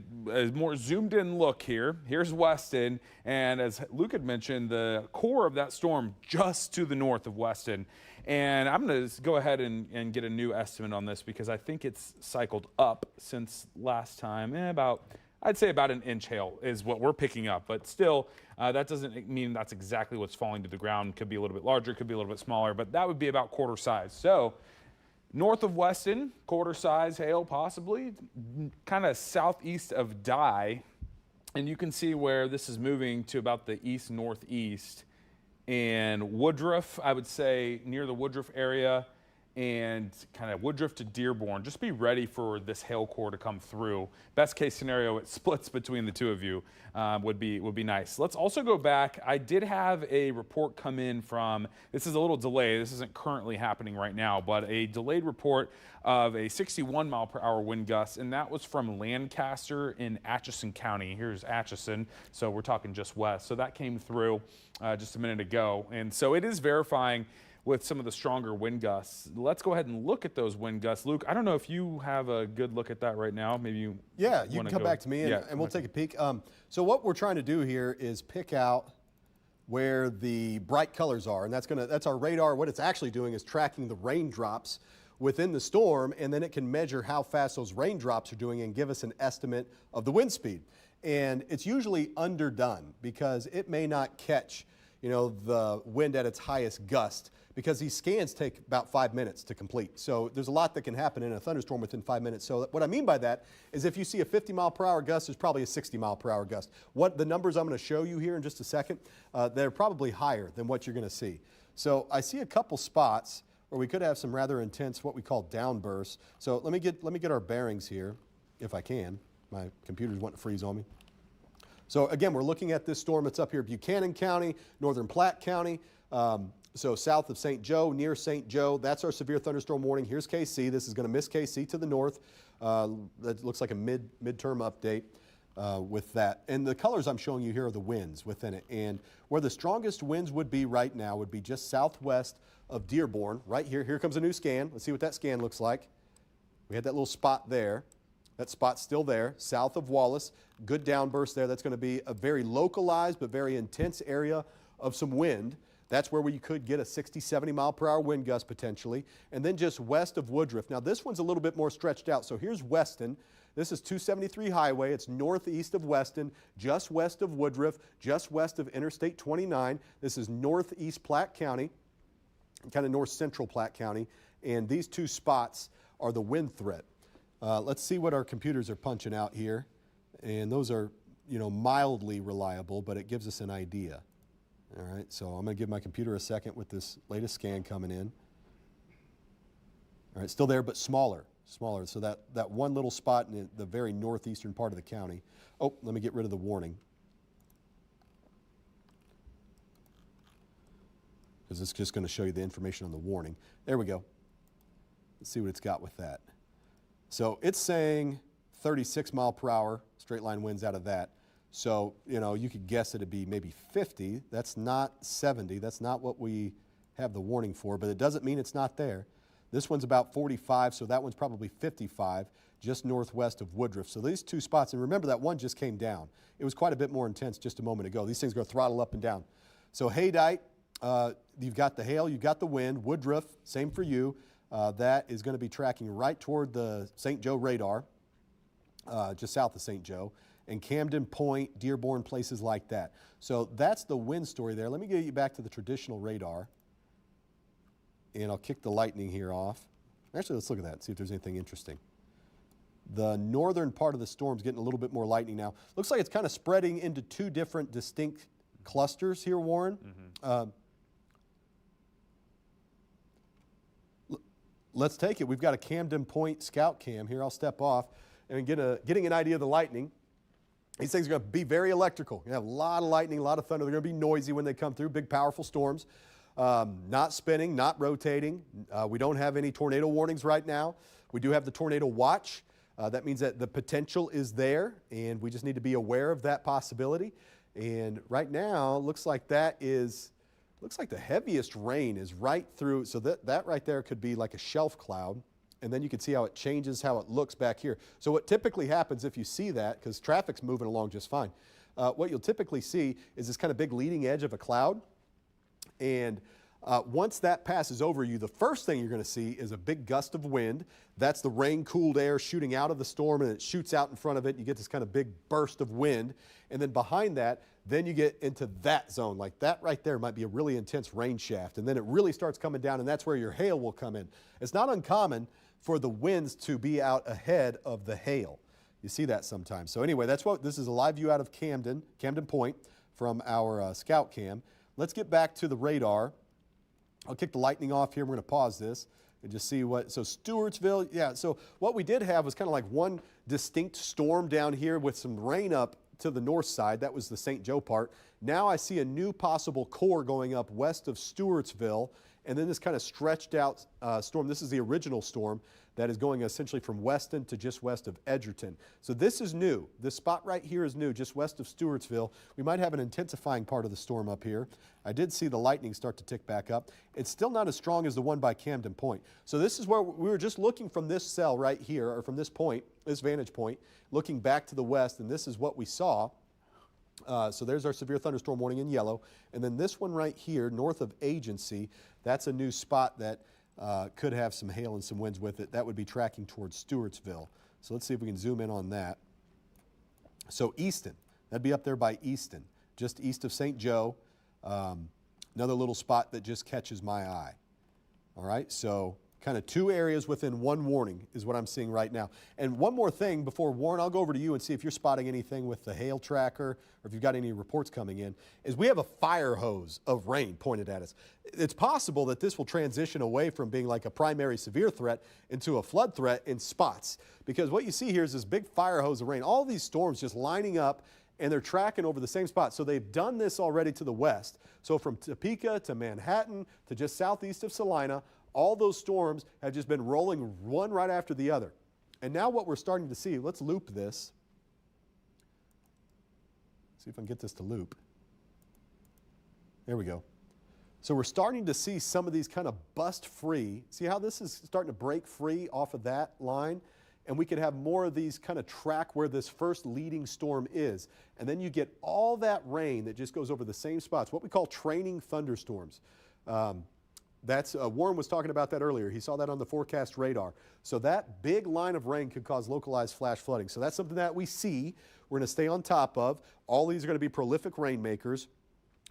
more zoomed in look here. Here's Weston, and as Luke had mentioned, the core of that storm just to the north of Weston. And I'm going to go ahead and get a new estimate on this because I think it's cycled up since last time. I'd say about 1 inch hail is what we're picking up, but still, that doesn't mean that's exactly what's falling to the ground. Could be a little bit larger, could be a little bit smaller, but that would be about quarter size. So north of Weston, quarter size hail possibly, kind of southeast of Dye. And you can see where this is moving to about the east-northeast. And Woodruff, I would say near the Woodruff area and kind of Woodruff to Dearborn. Just be ready for this hail core to come through. Best case scenario, it splits between the two of you would be nice. Let's also go back. I did have a report come in from, this is a little delay. This isn't currently happening right now, but a delayed report of a 61-mile-per-hour wind gust, and that was from Lancaster in Atchison County. Here's Atchison, so we're talking just west. So that came through just a minute ago, and so it is verifying with some of the stronger wind gusts. Let's go ahead and look at those wind gusts. Luke, I don't know if you have a good look at that right now. Maybe you Yeah, you can come back to me and we'll take a peek. So what we're trying to do here is pick out where the bright colors are, and that's our radar. What it's actually doing is tracking the raindrops within the storm, and then it can measure how fast those raindrops are doing and give us an estimate of the wind speed. And it's usually underdone because it may not catch, the wind at its highest gust, because these scans take about 5 minutes to complete. So there's a lot that can happen in a thunderstorm within 5 minutes. So what I mean by that is if you see a 50-mile-per-hour gust, there's probably a 60-mile-per-hour gust. What the numbers I'm going to show you here in just a second, they're probably higher than what you're going to see. So I see a couple spots where we could have some rather intense, what we call downbursts. So let me get our bearings here, if I can. My computer's wanting to freeze on me. So again, we're looking at this storm that's up here, Buchanan County, Northern Platte County. So south of St. Joe, near St. Joe, that's our severe thunderstorm warning. Here's KC. This is going to miss KC to the north. That looks like a midterm update with that. And the colors I'm showing you here are the winds within it. And where the strongest winds would be right now would be just southwest of Dearborn, right here. Here comes a new scan. Let's see what that scan looks like. We had that little spot there. That spot's still there, south of Wallace. Good downburst there. That's going to be a very localized but very intense area of some wind. That's where we could get a 60, 70 mile per hour wind gust potentially. And then just west of Woodruff. Now this one's a little bit more stretched out. So here's Weston. This is 273 Highway. It's northeast of Weston, just west of Woodruff, just west of Interstate 29. This is northeast Platte County, kind of north central Platte County. And these two spots are the wind threat. Let's see what our computers are punching out here. And those are, mildly reliable, but it gives us an idea. All right, so I'm going to give my computer a second with this latest scan coming in. All right, still there, but smaller. So that one little spot in the very northeastern part of the county. Oh, let me get rid of the warning, because it's just going to show you the information on the warning. There we go. Let's see what it's got with that. So it's saying 36 mile per hour straight line winds out of that. So, you could guess it'd be maybe 50. That's not 70. That's not what we have the warning for, but it doesn't mean it's not there. This one's about 45, so that one's probably 55, just northwest of Woodruff. So these two spots, and remember that one just came down. It was quite a bit more intense just a moment ago. These things go throttle up and down. So Haydite, you've got the hail, you've got the wind. Woodruff, same for you. That is going to be tracking right toward the St. Joe radar, just south of St. Joe, and Camden Point, Dearborn, places like that. So that's the wind story there. Let me get you back to the traditional radar, and I'll kick the lightning here off. Actually, let's look at that and see if there's anything interesting. The northern part of the storm's getting a little bit more lightning now. Looks like it's kind of spreading into two different distinct clusters here, Warren. Mm-hmm. Let's take it. We've got a Camden Point scout cam here. I'll step off and getting an idea of the lightning. These things are going to be very electrical. You have a lot of lightning, a lot of thunder. They're going to be noisy when they come through, big, powerful storms. Not spinning, not rotating. We don't have any tornado warnings right now. We do have the tornado watch. That means that the potential is there, and we just need to be aware of that possibility. And right now, looks like the heaviest rain is right through, so that right there could be like a shelf cloud, and then you can see how it changes, how it looks back here. So what typically happens if you see that, because traffic's moving along just fine, what you'll typically see is this kind of big leading edge of a cloud, and once that passes over you, the first thing you're going to see is a big gust of wind. That's the rain-cooled air shooting out of the storm, and it shoots out in front of it. You get this kind of big burst of wind, and then behind that, then you get into that zone. Like that right there might be a really intense rain shaft, and then it really starts coming down, and that's where your hail will come in. It's not uncommon for the winds to be out ahead of the hail. You see that sometimes. So anyway, this is a live view out of Camden Point from our scout cam. Let's get back to the radar. I'll kick the lightning off here. We're going to pause this and just see so Stewartsville, yeah, so what we did have was kind of like one distinct storm down here with some rain up to the north side. That was the St. Joe part. Now I see a new possible core going up west of Stewartsville, and then this kind of stretched out storm. This is the original storm that is going essentially from Weston to just west of Edgerton. So this is new. This spot right here is new, just west of Stewartsville. We might have an intensifying part of the storm up here. I did see the lightning start to tick back up. It's still not as strong as the one by Camden Point. So this is where we were just looking from this cell right here, or from this point, this vantage point, looking back to the west, and this is what we saw. So there's our severe thunderstorm warning in yellow. And then this one right here, north of Agency, that's a new spot that could have some hail and some winds with it. That would be tracking towards Stewartsville. So let's see if we can zoom in on that. So Easton, that'd be up there by Easton, just east of St. Joe. Another little spot that just catches my eye. All right, so kind of two areas within one warning is what I'm seeing right now. And one more thing before, Warren, I'll go over to you and see if you're spotting anything with the hail tracker or if you've got any reports coming in, is we have a fire hose of rain pointed at us. It's possible that this will transition away from being like a primary severe threat into a flood threat in spots, because what you see here is this big fire hose of rain. All these storms just lining up, and they're tracking over the same spot. So they've done this already to the west. So from Topeka to Manhattan to just southeast of Salina, all those storms have just been rolling one right after the other. And now what we're starting to see, let's loop this. See if I can get this to loop. There we go. So we're starting to see some of these kind of bust free. See how this is starting to break free off of that line? And we could have more of these kind of track where this first leading storm is. And then you get all that rain that just goes over the same spots, what we call training thunderstorms. Warren was talking about that earlier. He saw that on the forecast radar. So that big line of rain could cause localized flash flooding. So that's something that we see. We're going to stay on top of. All these are going to be prolific rainmakers,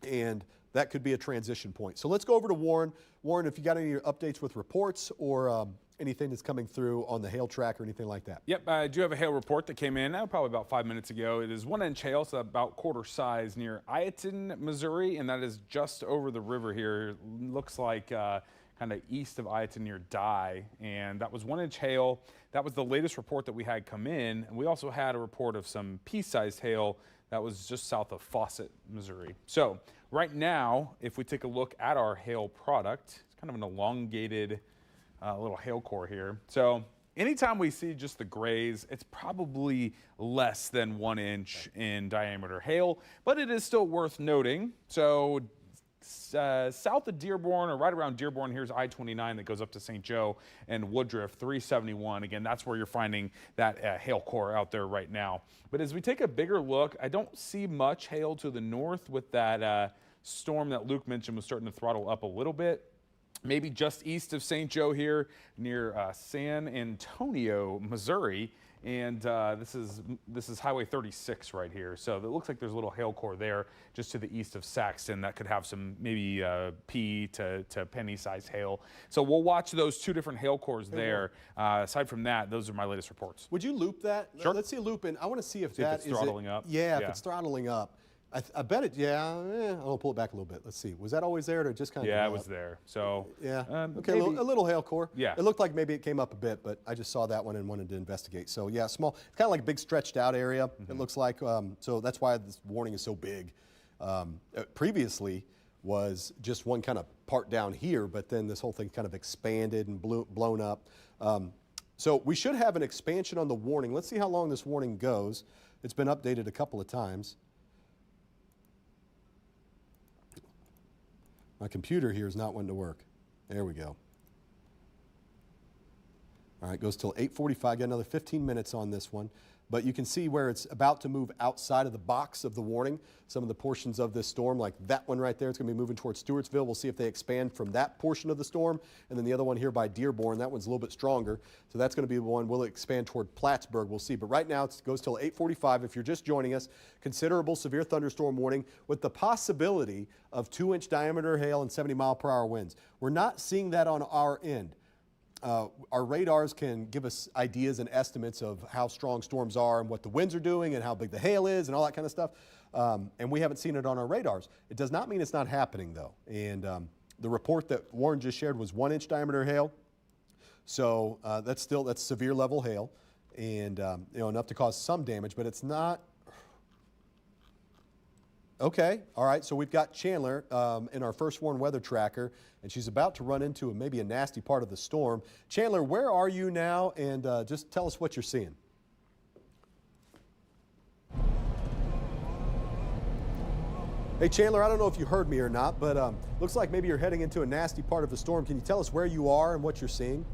and that could be a transition point. So let's go over to Warren. Warren, if you got any updates with reports or anything that's coming through on the hail track or anything like that. Yep, I do have a hail report that came in probably about 5 minutes ago. It is 1 inch hail, so about quarter size near Ireton, Missouri, and that is just over the river here. It looks like kind of east of Ireton near Dye, and that was 1 inch hail. That was the latest report that we had come in, and we also had a report of some pea-sized hail that was just south of Fawcett, Missouri. So right now, if we take a look at our hail product, it's kind of an elongated little hail core here. So anytime we see just the grays, it's probably less than 1 inch in diameter hail, but it is still worth noting. So south of Dearborn, or right around Dearborn, here's I-29 that goes up to St. Joe, and Woodruff 371. Again, that's where you're finding that hail core out there right now. But as we take a bigger look, I don't see much hail to the north with that storm that Luke mentioned was starting to throttle up a little bit. Maybe just east of St. Joe here near San Antonio, Missouri. And this is Highway 36 right here. So it looks like there's a little hail core there just to the east of Saxton that could have some maybe pea to penny-sized hail. So we'll watch those two different hail cores there. Aside from that, those are my latest reports. Would you loop that? Sure. Let's see a loop, and I want to see if it's throttling up. Yeah, if it's throttling up. I bet it, I'll pull it back a little bit. Let's see. Was that always there, or just kind of? Yeah, it was there. So yeah, okay, a little hail core. Yeah, it looked like maybe it came up a bit, but I just saw that one and wanted to investigate. So yeah, small. It's kind of like a big stretched out area. It looks like. So that's why this warning is so big. Previously was just one kind of part down here, but then this whole thing kind of expanded and blown up. So we should have an expansion on the warning. Let's see how long this warning goes. It's been updated a couple of times. My computer here is not wanting to work. There we go. All right, goes till 8:45. Got another 15 minutes on this one. But you can see where it's about to move outside of the box of the warning. Some of the portions of this storm, like that one right there, it's going to be moving towards Stewartsville. We'll see if they expand from that portion of the storm. And then the other one here by Dearborn, that one's a little bit stronger. So that's going to be the one. Will it expand toward Plattsburgh? We'll see. But right now it goes till 8:45. If you're just joining us, considerable severe thunderstorm warning with the possibility of 2-inch diameter hail and 70-mile-per-hour winds. We're not seeing that on our end. Our radars can give us ideas and estimates of how strong storms are and what the winds are doing and how big the hail is and all that kind of stuff. And we haven't seen it on our radars. It does not mean it's not happening, though. And the report that Warren just shared was 1-inch diameter hail. So that's severe level hail, and enough to cause some damage, but it's not. Okay, all right, so we've got Chandler in our first warn weather tracker, and she's about to run into maybe a nasty part of the storm. Chandler, where are you now? And just tell us what you're seeing. Hey, Chandler, I don't know if you heard me or not, but looks like maybe you're heading into a nasty part of the storm. Can you tell us where you are and what you're seeing?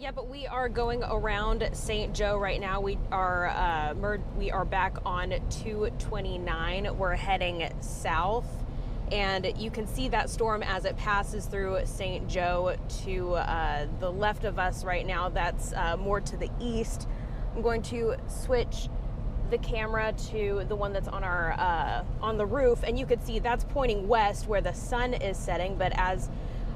Yeah, but we are going around St. Joe right now. We are back on 229. We're heading south, and you can see that storm as it passes through St. Joe to the left of us right now. That's more to the east. I'm going to switch the camera to the one that's on our on the roof, and you can see that's pointing west where the sun is setting. But as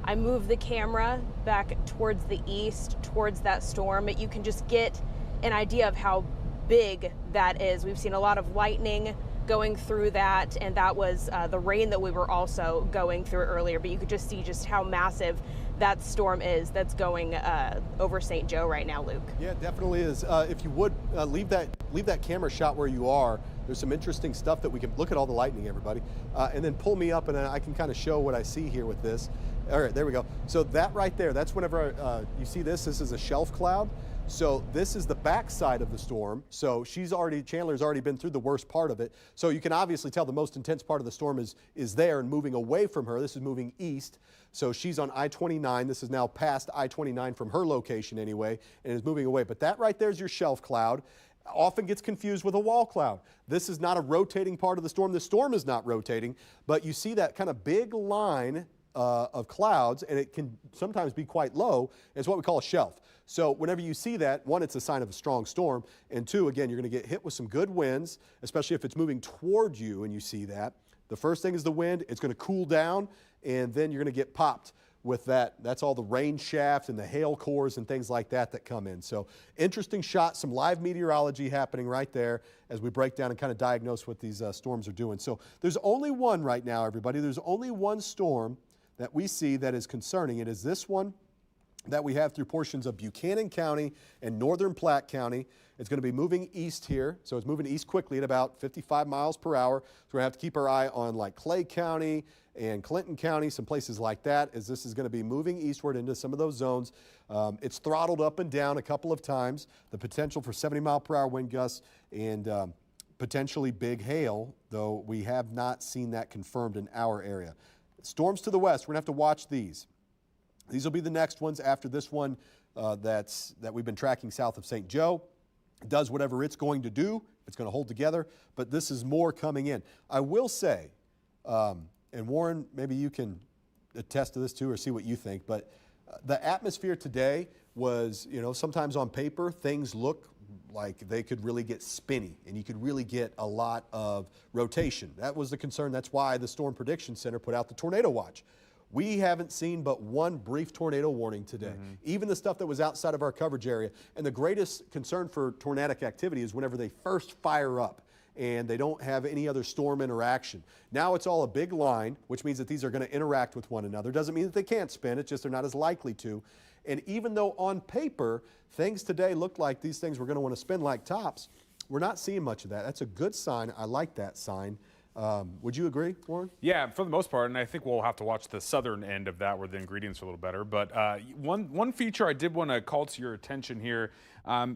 I move the camera back towards the east, towards that storm, you can just get an idea of how big that is. We've seen a lot of lightning going through that, and that was the rain that we were also going through earlier, but you could just see just how massive that storm is that's going over St. Joe right now, Luke. Yeah, it definitely is. If you would, leave that camera shot where you are. There's some interesting stuff that we can look at all the lightning, everybody, and then pull me up, and I can kind of show what I see here with this. All right, there we go. So that right there, that's whenever you see this is a shelf cloud. So this is the backside of the storm. So Chandler's already been through the worst part of it. So you can obviously tell the most intense part of the storm is there and moving away from her. This is moving east. So she's on I-29. This is now past I-29 from her location anyway, and is moving away. But that right there is your shelf cloud. Often gets confused with a wall cloud. This is not a rotating part of the storm. The storm is not rotating, but you see that kind of big line of clouds, and it can sometimes be quite low. It's what we call a shelf. So whenever you see that, one, it's a sign of a strong storm, and two, again, you're going to get hit with some good winds, especially if it's moving toward you and you see that. The first thing is the wind. It's going to cool down, and then you're going to get popped with that. That's all the rain shaft and the hail cores and things like that come in. So interesting shot, some live meteorology happening right there as we break down and kind of diagnose what these storms are doing. So there's only one right now, everybody. There's only one storm that we see that is concerning. It is this one that we have through portions of Buchanan County and northern Platte County. It's going to be moving east here, so it's moving east quickly at about 55 miles per hour. So we're going to have to keep our eye on like Clay County and Clinton County, some places like that, as this is going to be moving eastward into some of those zones. It's throttled up and down a couple of times. The potential for 70-mile-per-hour wind gusts and potentially big hail, though we have not seen that confirmed in our area. Storms to the west, we're going to have to watch these. These will be the next ones after this one that we've been tracking south of St. Joe. It does whatever it's going to do. It's going to hold together, but this is more coming in. I will say, and Warren, maybe you can attest to this too or see what you think, but the atmosphere today was, sometimes on paper, things look like they could really get spinny and you could really get a lot of rotation. That was the concern. That's why the Storm Prediction Center put out the tornado watch. We haven't seen but one brief tornado warning today, even the stuff that was outside of our coverage area. And the greatest concern for tornadic activity is whenever they first fire up and they don't have any other storm interaction. Now it's all a big line, which means that these are going to interact with one another. Doesn't mean that they can't spin, it's just they're not as likely to. And even though on paper, things today look like these things were going to want to spin like tops, we're not seeing much of that. That's a good sign. I like that sign. Would you agree, Warren? Yeah, for the most part, and I think we'll have to watch the southern end of that where the ingredients are a little better. But one feature I did want to call to your attention here,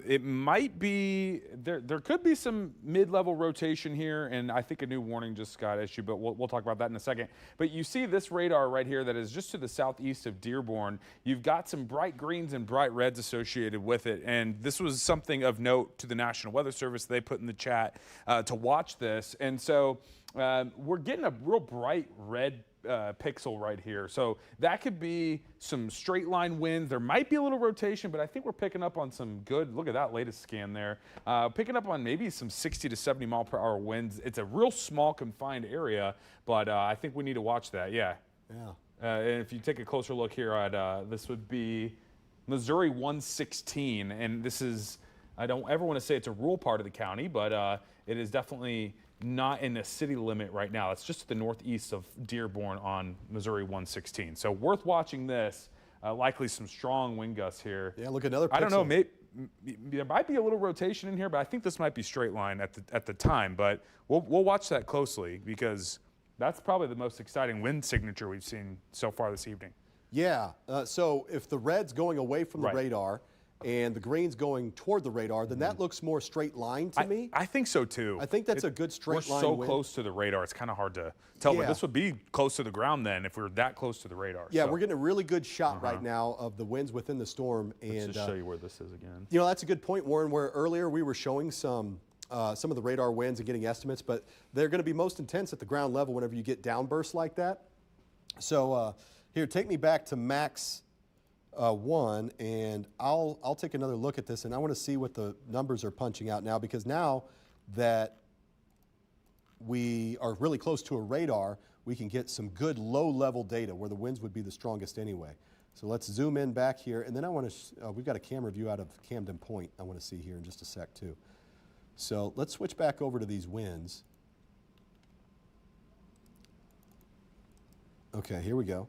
it might be, there could be some mid-level rotation here, and I think a new warning just got issued, but we'll talk about that in a second. But you see this radar right here that is just to the southeast of Dearborn. You've got some bright greens and bright reds associated with it, and this was something of note to the National Weather Service. They put in the chat to watch this, and so we're getting a real bright red pixel right here. So that could be some straight line winds. There might be a little rotation, but I think we're picking up on some good, look at that latest scan there, picking up on maybe some 60 to 70 mile per hour winds. It's a real small confined area, but I think we need to watch that, yeah. And if you take a closer look here at, this would be Missouri 116, and this is, I don't ever want to say it's a rural part of the county, but it is definitely not in the city limit right now. It's just to the northeast of Dearborn on Missouri 116. So worth watching this likely some strong wind gusts here. Yeah, look, another pixel. I don't know, there might be a little rotation in here, but I think this might be straight line at the time. But we'll watch that closely because that's probably the most exciting wind signature we've seen so far this evening. Yeah, so if the red's going away from the radar and the green's going toward the radar, then that looks more straight line to me. I think so too. I think that's a good straight line We're so wind. close to the radar, it's kind of hard to tell. But this would be close to the ground then if we were that close to the radar. Yeah, so. we're getting a really good shot right now of the winds within the storm. And Let's just show you where this is again. You know, that's a good point, Warren, where earlier we were showing some of the radar winds and getting estimates, but they're going to be most intense at the ground level whenever you get downbursts like that. So here, take me back to max 1, and I'll take another look at this, and I want to see what the numbers are punching out now, because now that we are really close to a radar, we can get some good low-level data where the winds would be the strongest anyway. So let's zoom in back here, and then I want to, we've got a camera view out of Camden Point I want to see here in just a sec too. So let's switch back over to these winds. Okay, here we go.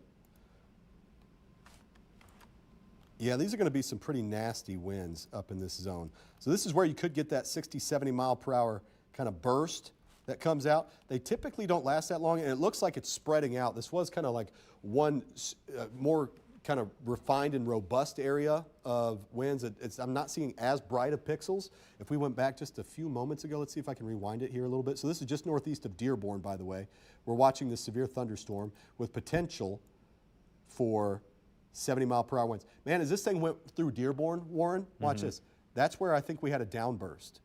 Yeah, these are going to be some pretty nasty winds up in this zone. So this is where you could get that 60, 70 mile per hour kind of burst that comes out. They typically don't last that long, and it looks like it's spreading out. This was kind of like one more kind of refined and robust area of winds. I'm not seeing as bright of pixels. If we went back just a few moments ago, let's see if I can rewind it here a little bit. So this is just northeast of Dearborn, by the way. We're watching this severe thunderstorm with potential for 70 mile per hour winds. Man, as this thing went through Dearborn, Warren, watch this. That's where I think we had a downburst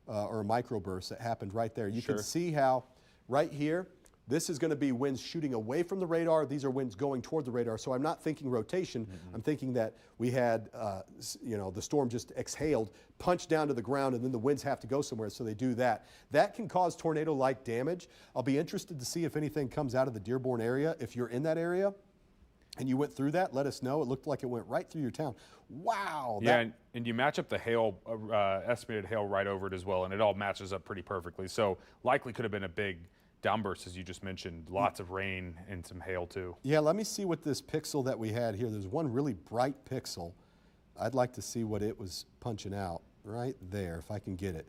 or a microburst that happened right there. You can see how right here, this is going to be winds shooting away from the radar. These are winds going toward the radar. So I'm not thinking rotation. I'm thinking that we had, you know, the storm just exhaled, punched down to the ground, and then the winds have to go somewhere, so they do that. That can cause tornado-like damage. I'll be interested to see if anything comes out of the Dearborn area. If you're in that area and you went through that, let us know. It looked like it went right through your town. Wow. Yeah, and you match up the hail, estimated hail right over it as well, and it all matches up pretty perfectly. So likely could have been a big downburst, as you just mentioned. Lots of rain and some hail too. Yeah, let me see what this pixel that we had here. There's one really bright pixel. I'd like to see what it was punching out right there, if I can get it.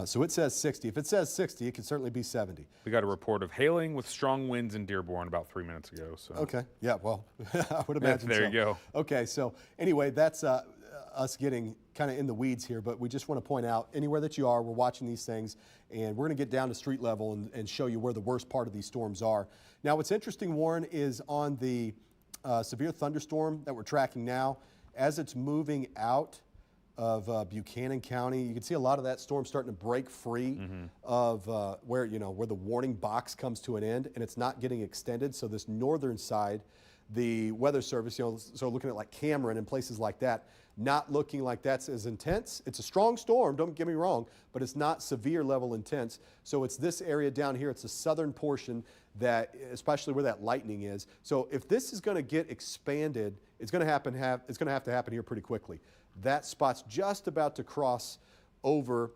So it says 60. If it says 60, it could certainly be 70. We got a report of hailing with strong winds in Dearborn about 3 minutes ago. So. Okay, yeah, well, I would imagine there you go. Okay, so anyway, that's us getting kind of in the weeds here, but we just want to point out anywhere that you are, we're watching these things, and we're going to get down to street level and show you where the worst part of these storms are. Now, what's interesting, Warren, is on the severe thunderstorm that we're tracking now, as it's moving out of Buchanan County, you can see a lot of that storm starting to break free of where the warning box comes to an end, and it's not getting extended. So this northern side, the Weather Service, so looking at like Cameron and places like that, not looking like that's as intense. It's a strong storm, don't get me wrong, but it's not severe level intense. So it's this area down here, it's the southern portion that, especially where that lightning is. So if this is going to get expanded, it's going to have to happen here pretty quickly. That spot's just about to cross over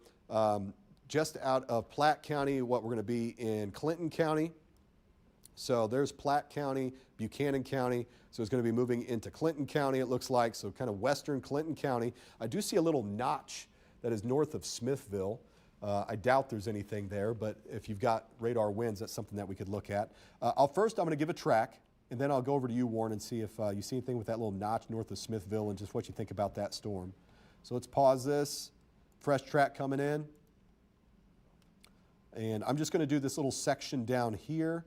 just out of Platte County, what we're going to be in Clinton County. So there's Platte County, Buchanan County. So it's going to be moving into Clinton County, it looks like, so kind of western Clinton County. I do see a little notch that is north of Smithville. I doubt there's anything there, but if you've got radar winds, that's something that we could look at. First, I'm going to give a track, and then I'll go over to you, Warren, and see if you see anything with that little notch north of Smithville and just what you think about that storm. So let's pause this. Fresh track coming in. And I'm just going to do this little section down here.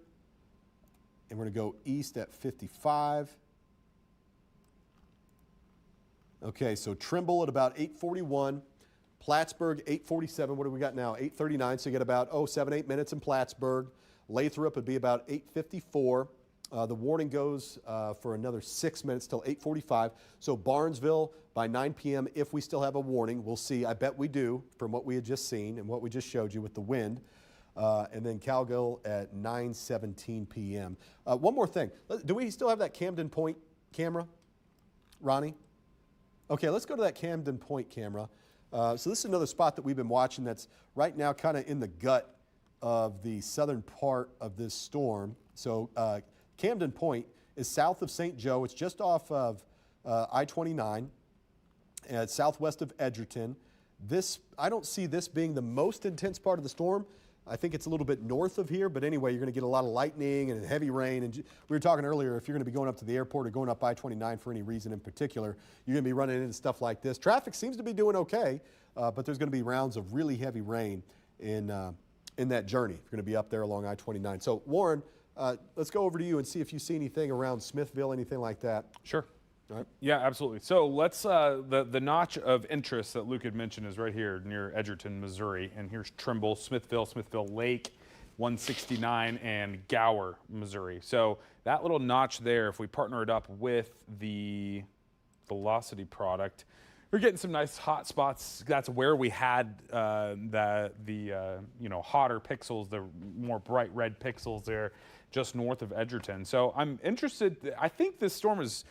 And we're going to go east at 55. Okay, so Trimble at about 8:41. Plattsburgh, 8:47. What do we got now? 8:39. So you get about, 7-8 minutes in Plattsburgh. Lathrop would be about 8:54. The warning goes for another 6 minutes till 8:45. So Barnesville by 9 p.m. if we still have a warning. We'll see. I bet we do from what we had just seen and what we just showed you with the wind. And then Calgill at 9:17 p.m. One more thing. Do we still have that Camden Point camera, Ronnie? Okay, let's go to that Camden Point camera. So this is another spot that we've been watching that's right now kind of in the gut of the southern part of this storm. So Camden Point is south of St. Joe. It's just off of I-29, southwest of Edgerton. I don't see this being the most intense part of the storm. I think it's a little bit north of here, but anyway, you're going to get a lot of lightning and heavy rain. And we were talking earlier, if you're going to be going up to the airport or going up I-29 for any reason in particular, you're going to be running into stuff like this. Traffic seems to be doing okay, but there's going to be rounds of really heavy rain in that journey. You're going to be up there along I-29. So, Warren, let's go over to you and see if you see anything around Smithville, anything like that. Sure. All right. Yeah, absolutely. So let's, the notch of interest that Luke had mentioned is right here near Edgerton, Missouri. And here's Trimble, Smithville Lake, 169, and Gower, Missouri. So that little notch there, if we partner it up with the velocity product, we're getting some nice hot spots. That's where we had the hotter pixels, the more bright red pixels there, just north of Edgerton. So I'm interested. I think this storm is,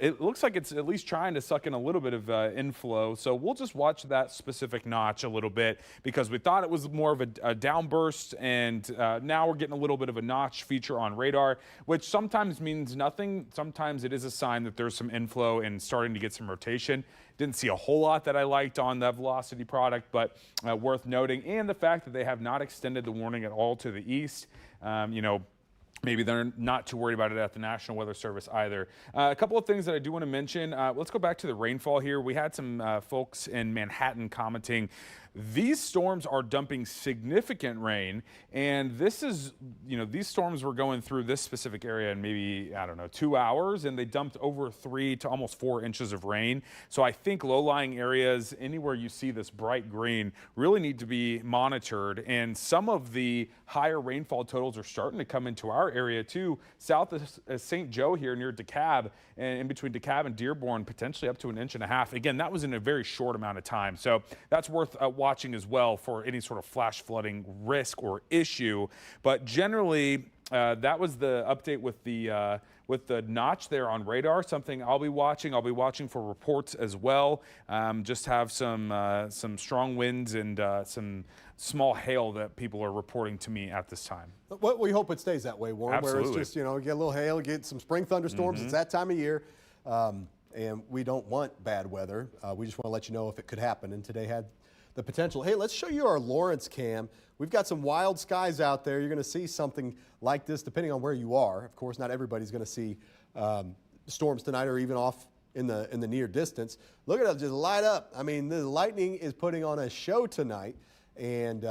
it looks like it's at least trying to suck in a little bit of inflow. So we'll just watch that specific notch a little bit because we thought it was more of a downburst, and now we're getting a little bit of a notch feature on radar, which sometimes means nothing. Sometimes it is a sign that there's some inflow and starting to get some rotation. Didn't see a whole lot that I liked on the velocity product, but worth noting. And the fact that they have not extended the warning at all to the east. Maybe they're not too worried about it at the National Weather Service either. A couple of things that I do want to mention. Let's go back to the rainfall here. We had some folks in Manhattan commenting, these storms are dumping significant rain, and this is, these storms were going through this specific area in maybe, 2 hours, and they dumped over 3 to almost 4 inches of rain. So I think low-lying areas, anywhere you see this bright green, really need to be monitored, and some of the higher rainfall totals are starting to come into our area too, south of St. Joe here near DeKalb, and in between DeKalb and Dearborn, potentially up to 1.5 inches. Again, that was in a very short amount of time, so that's worth watching as well for any sort of flash flooding risk or issue. But generally, that was the update with the notch there on radar. Something I'll be watching. I'll be watching for reports as well. Just have some strong winds and some small hail that people are reporting to me at this time. Well, we hope it stays that way, Warren. Absolutely. Where it's just, get a little hail, get some spring thunderstorms. It's that time of year. And we don't want bad weather. We just want to let you know if it could happen. And today had the potential. Hey, let's show you our Lawrence cam. We've got some wild skies out there. You're going to see something like this depending on where you are. Of course, not everybody's going to see storms tonight or even off in the near distance. Look at it just light up. I mean, the lightning is putting on a show tonight. And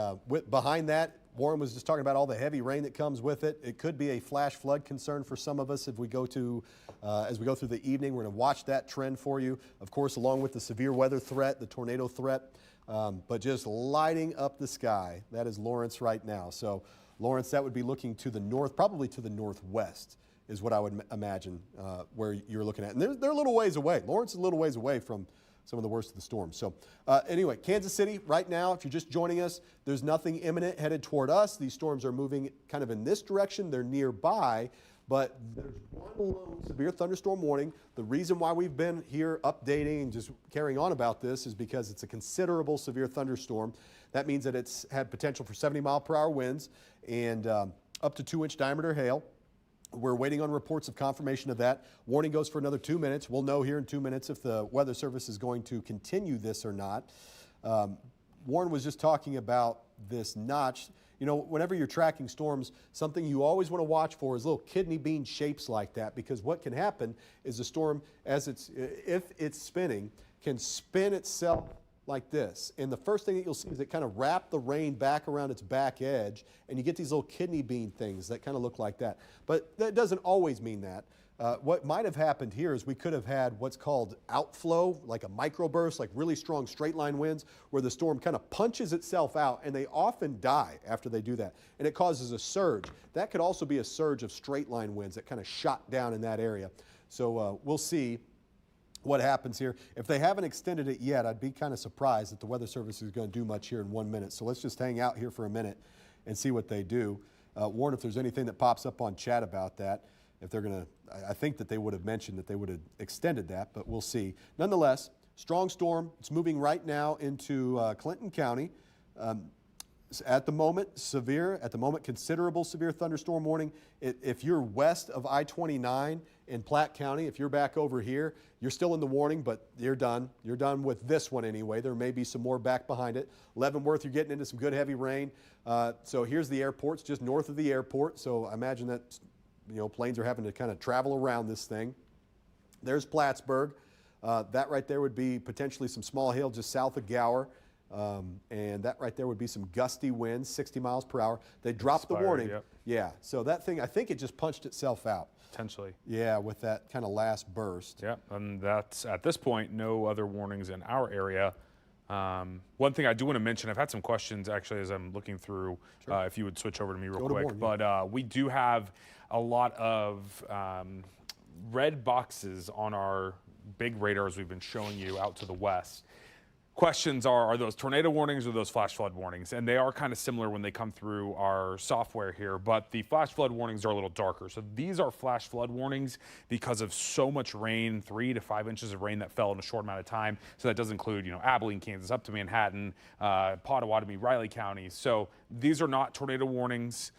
behind that, Warren was just talking about all the heavy rain that comes with it. It could be a flash flood concern for some of us if we go to, as we go through the evening. We're going to watch that trend for you. Of course, along with the severe weather threat, the tornado threat, but just lighting up the sky. That is Lawrence right now. So Lawrence, that would be looking to the north, probably to the northwest is what I would imagine where you're looking at. And they're a little ways away. Lawrence is a little ways away from some of the worst of the storm. So anyway, Kansas City right now, if you're just joining us, there's nothing imminent headed toward us. These storms are moving kind of in this direction. They're nearby, but there's one lone severe thunderstorm warning. The reason why we've been here updating and just carrying on about this is because it's a considerable severe thunderstorm. That means that it's had potential for 70-mile-per-hour winds and up to 2-inch diameter hail. We're waiting on reports of confirmation of that. Warning goes for another 2 minutes. We'll know here in 2 minutes if the Weather Service is going to continue this or not. Warren was just talking about this notch. Whenever you're tracking storms, something you always want to watch for is little kidney bean shapes like that, because what can happen is the storm, if it's spinning, can spin itself like this. And the first thing that you'll see is it kind of wrap the rain back around its back edge, and you get these little kidney bean things that kind of look like that. But that doesn't always mean that. What might have happened here is we could have had what's called outflow, like a microburst, like really strong straight line winds, where the storm kind of punches itself out, and they often die after they do that. And it causes a surge. That could also be a surge of straight line winds that kind of shot down in that area. So we'll see what happens here. If they haven't extended it yet, I'd be kind of surprised that the Weather Service is going to do much here in 1 minute. So let's just hang out here for a minute and see what they do. Warren, if there's anything that pops up on chat about that, if they're going to, I think that they would have mentioned that they would have extended that, but we'll see. Nonetheless, strong storm. It's moving right now into Clinton County. At the moment, severe. At the moment, considerable severe thunderstorm warning. If you're west of I-29 in Platte County, if you're back over here, you're still in the warning, but you're done. You're done with this one anyway. There may be some more back behind it. Leavenworth, you're getting into some good heavy rain. So here's the airport. It's just north of the airport. So I imagine that planes are having to kind of travel around this thing. There's Plattsburgh. That right there would be potentially some small hail just south of Gower. And that right there would be some gusty winds, 60 miles per hour. They dropped the warning. Yep. Yeah, so that thing, I think it just punched itself out. Potentially. Yeah, with that kind of last burst. Yeah, and that's, at this point, no other warnings in our area. One thing I do want to mention, I've had some questions actually as I'm looking through, if you would switch over to me real quick. Warren, yeah. But we do have a lot of red boxes on our big radars we've been showing you out to the west. Questions are those tornado warnings or those flash flood warnings? And they are kind of similar when they come through our software here, but the flash flood warnings are a little darker. So these are flash flood warnings because of so much rain, 3 to 5 inches of rain that fell in a short amount of time. So that does include, Abilene, Kansas, up to Manhattan, Pottawatomie, Riley counties. So these are not tornado warnings.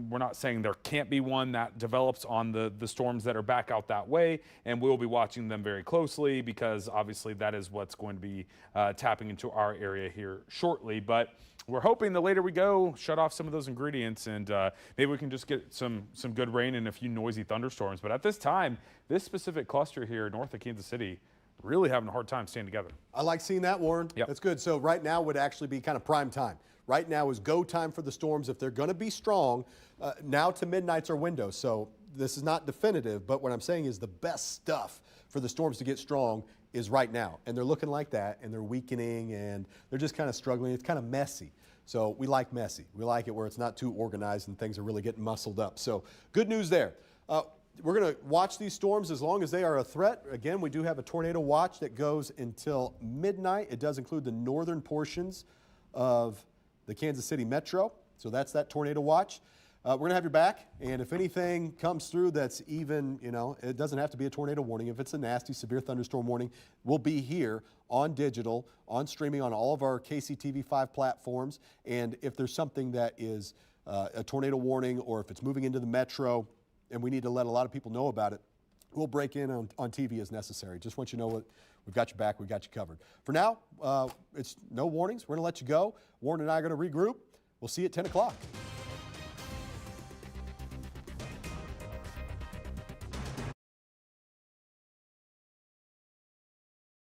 We're not saying there can't be one that develops on the storms that are back out that way, and we'll be watching them very closely because obviously that is what's going to be tapping into our area here shortly. But we're hoping the later we go, shut off some of those ingredients, and maybe we can just get some good rain and a few noisy thunderstorms. But at this time, this specific cluster here north of Kansas City, really having a hard time staying together. I like seeing that, Warren. Yep. That's good. So right now would actually be kind of prime time. Right now is go time for the storms. If they're going to be strong, now to midnight's our window. So this is not definitive, but what I'm saying is the best stuff for the storms to get strong is right now. And they're looking like that, and they're weakening, and they're just kind of struggling. It's kind of messy. So we like messy. We like it where it's not too organized and things are really getting muscled up. So good news there. We're going to watch these storms as long as they are a threat. Again, we do have a tornado watch that goes until midnight. It does include the northern portions of the Kansas City metro. So that's that tornado watch. We're going to have your back. And if anything comes through that's even, it doesn't have to be a tornado warning. If it's a nasty, severe thunderstorm warning, we'll be here on digital, on streaming on all of our KCTV5 platforms. And if there's something that is a tornado warning, or if it's moving into the metro and we need to let a lot of people know about it, we'll break in on TV as necessary. Just want you to know what we've got your back, we've got you covered. For now, it's no warnings. We're going to let you go. Warren and I are going to regroup. We'll see you at 10 o'clock.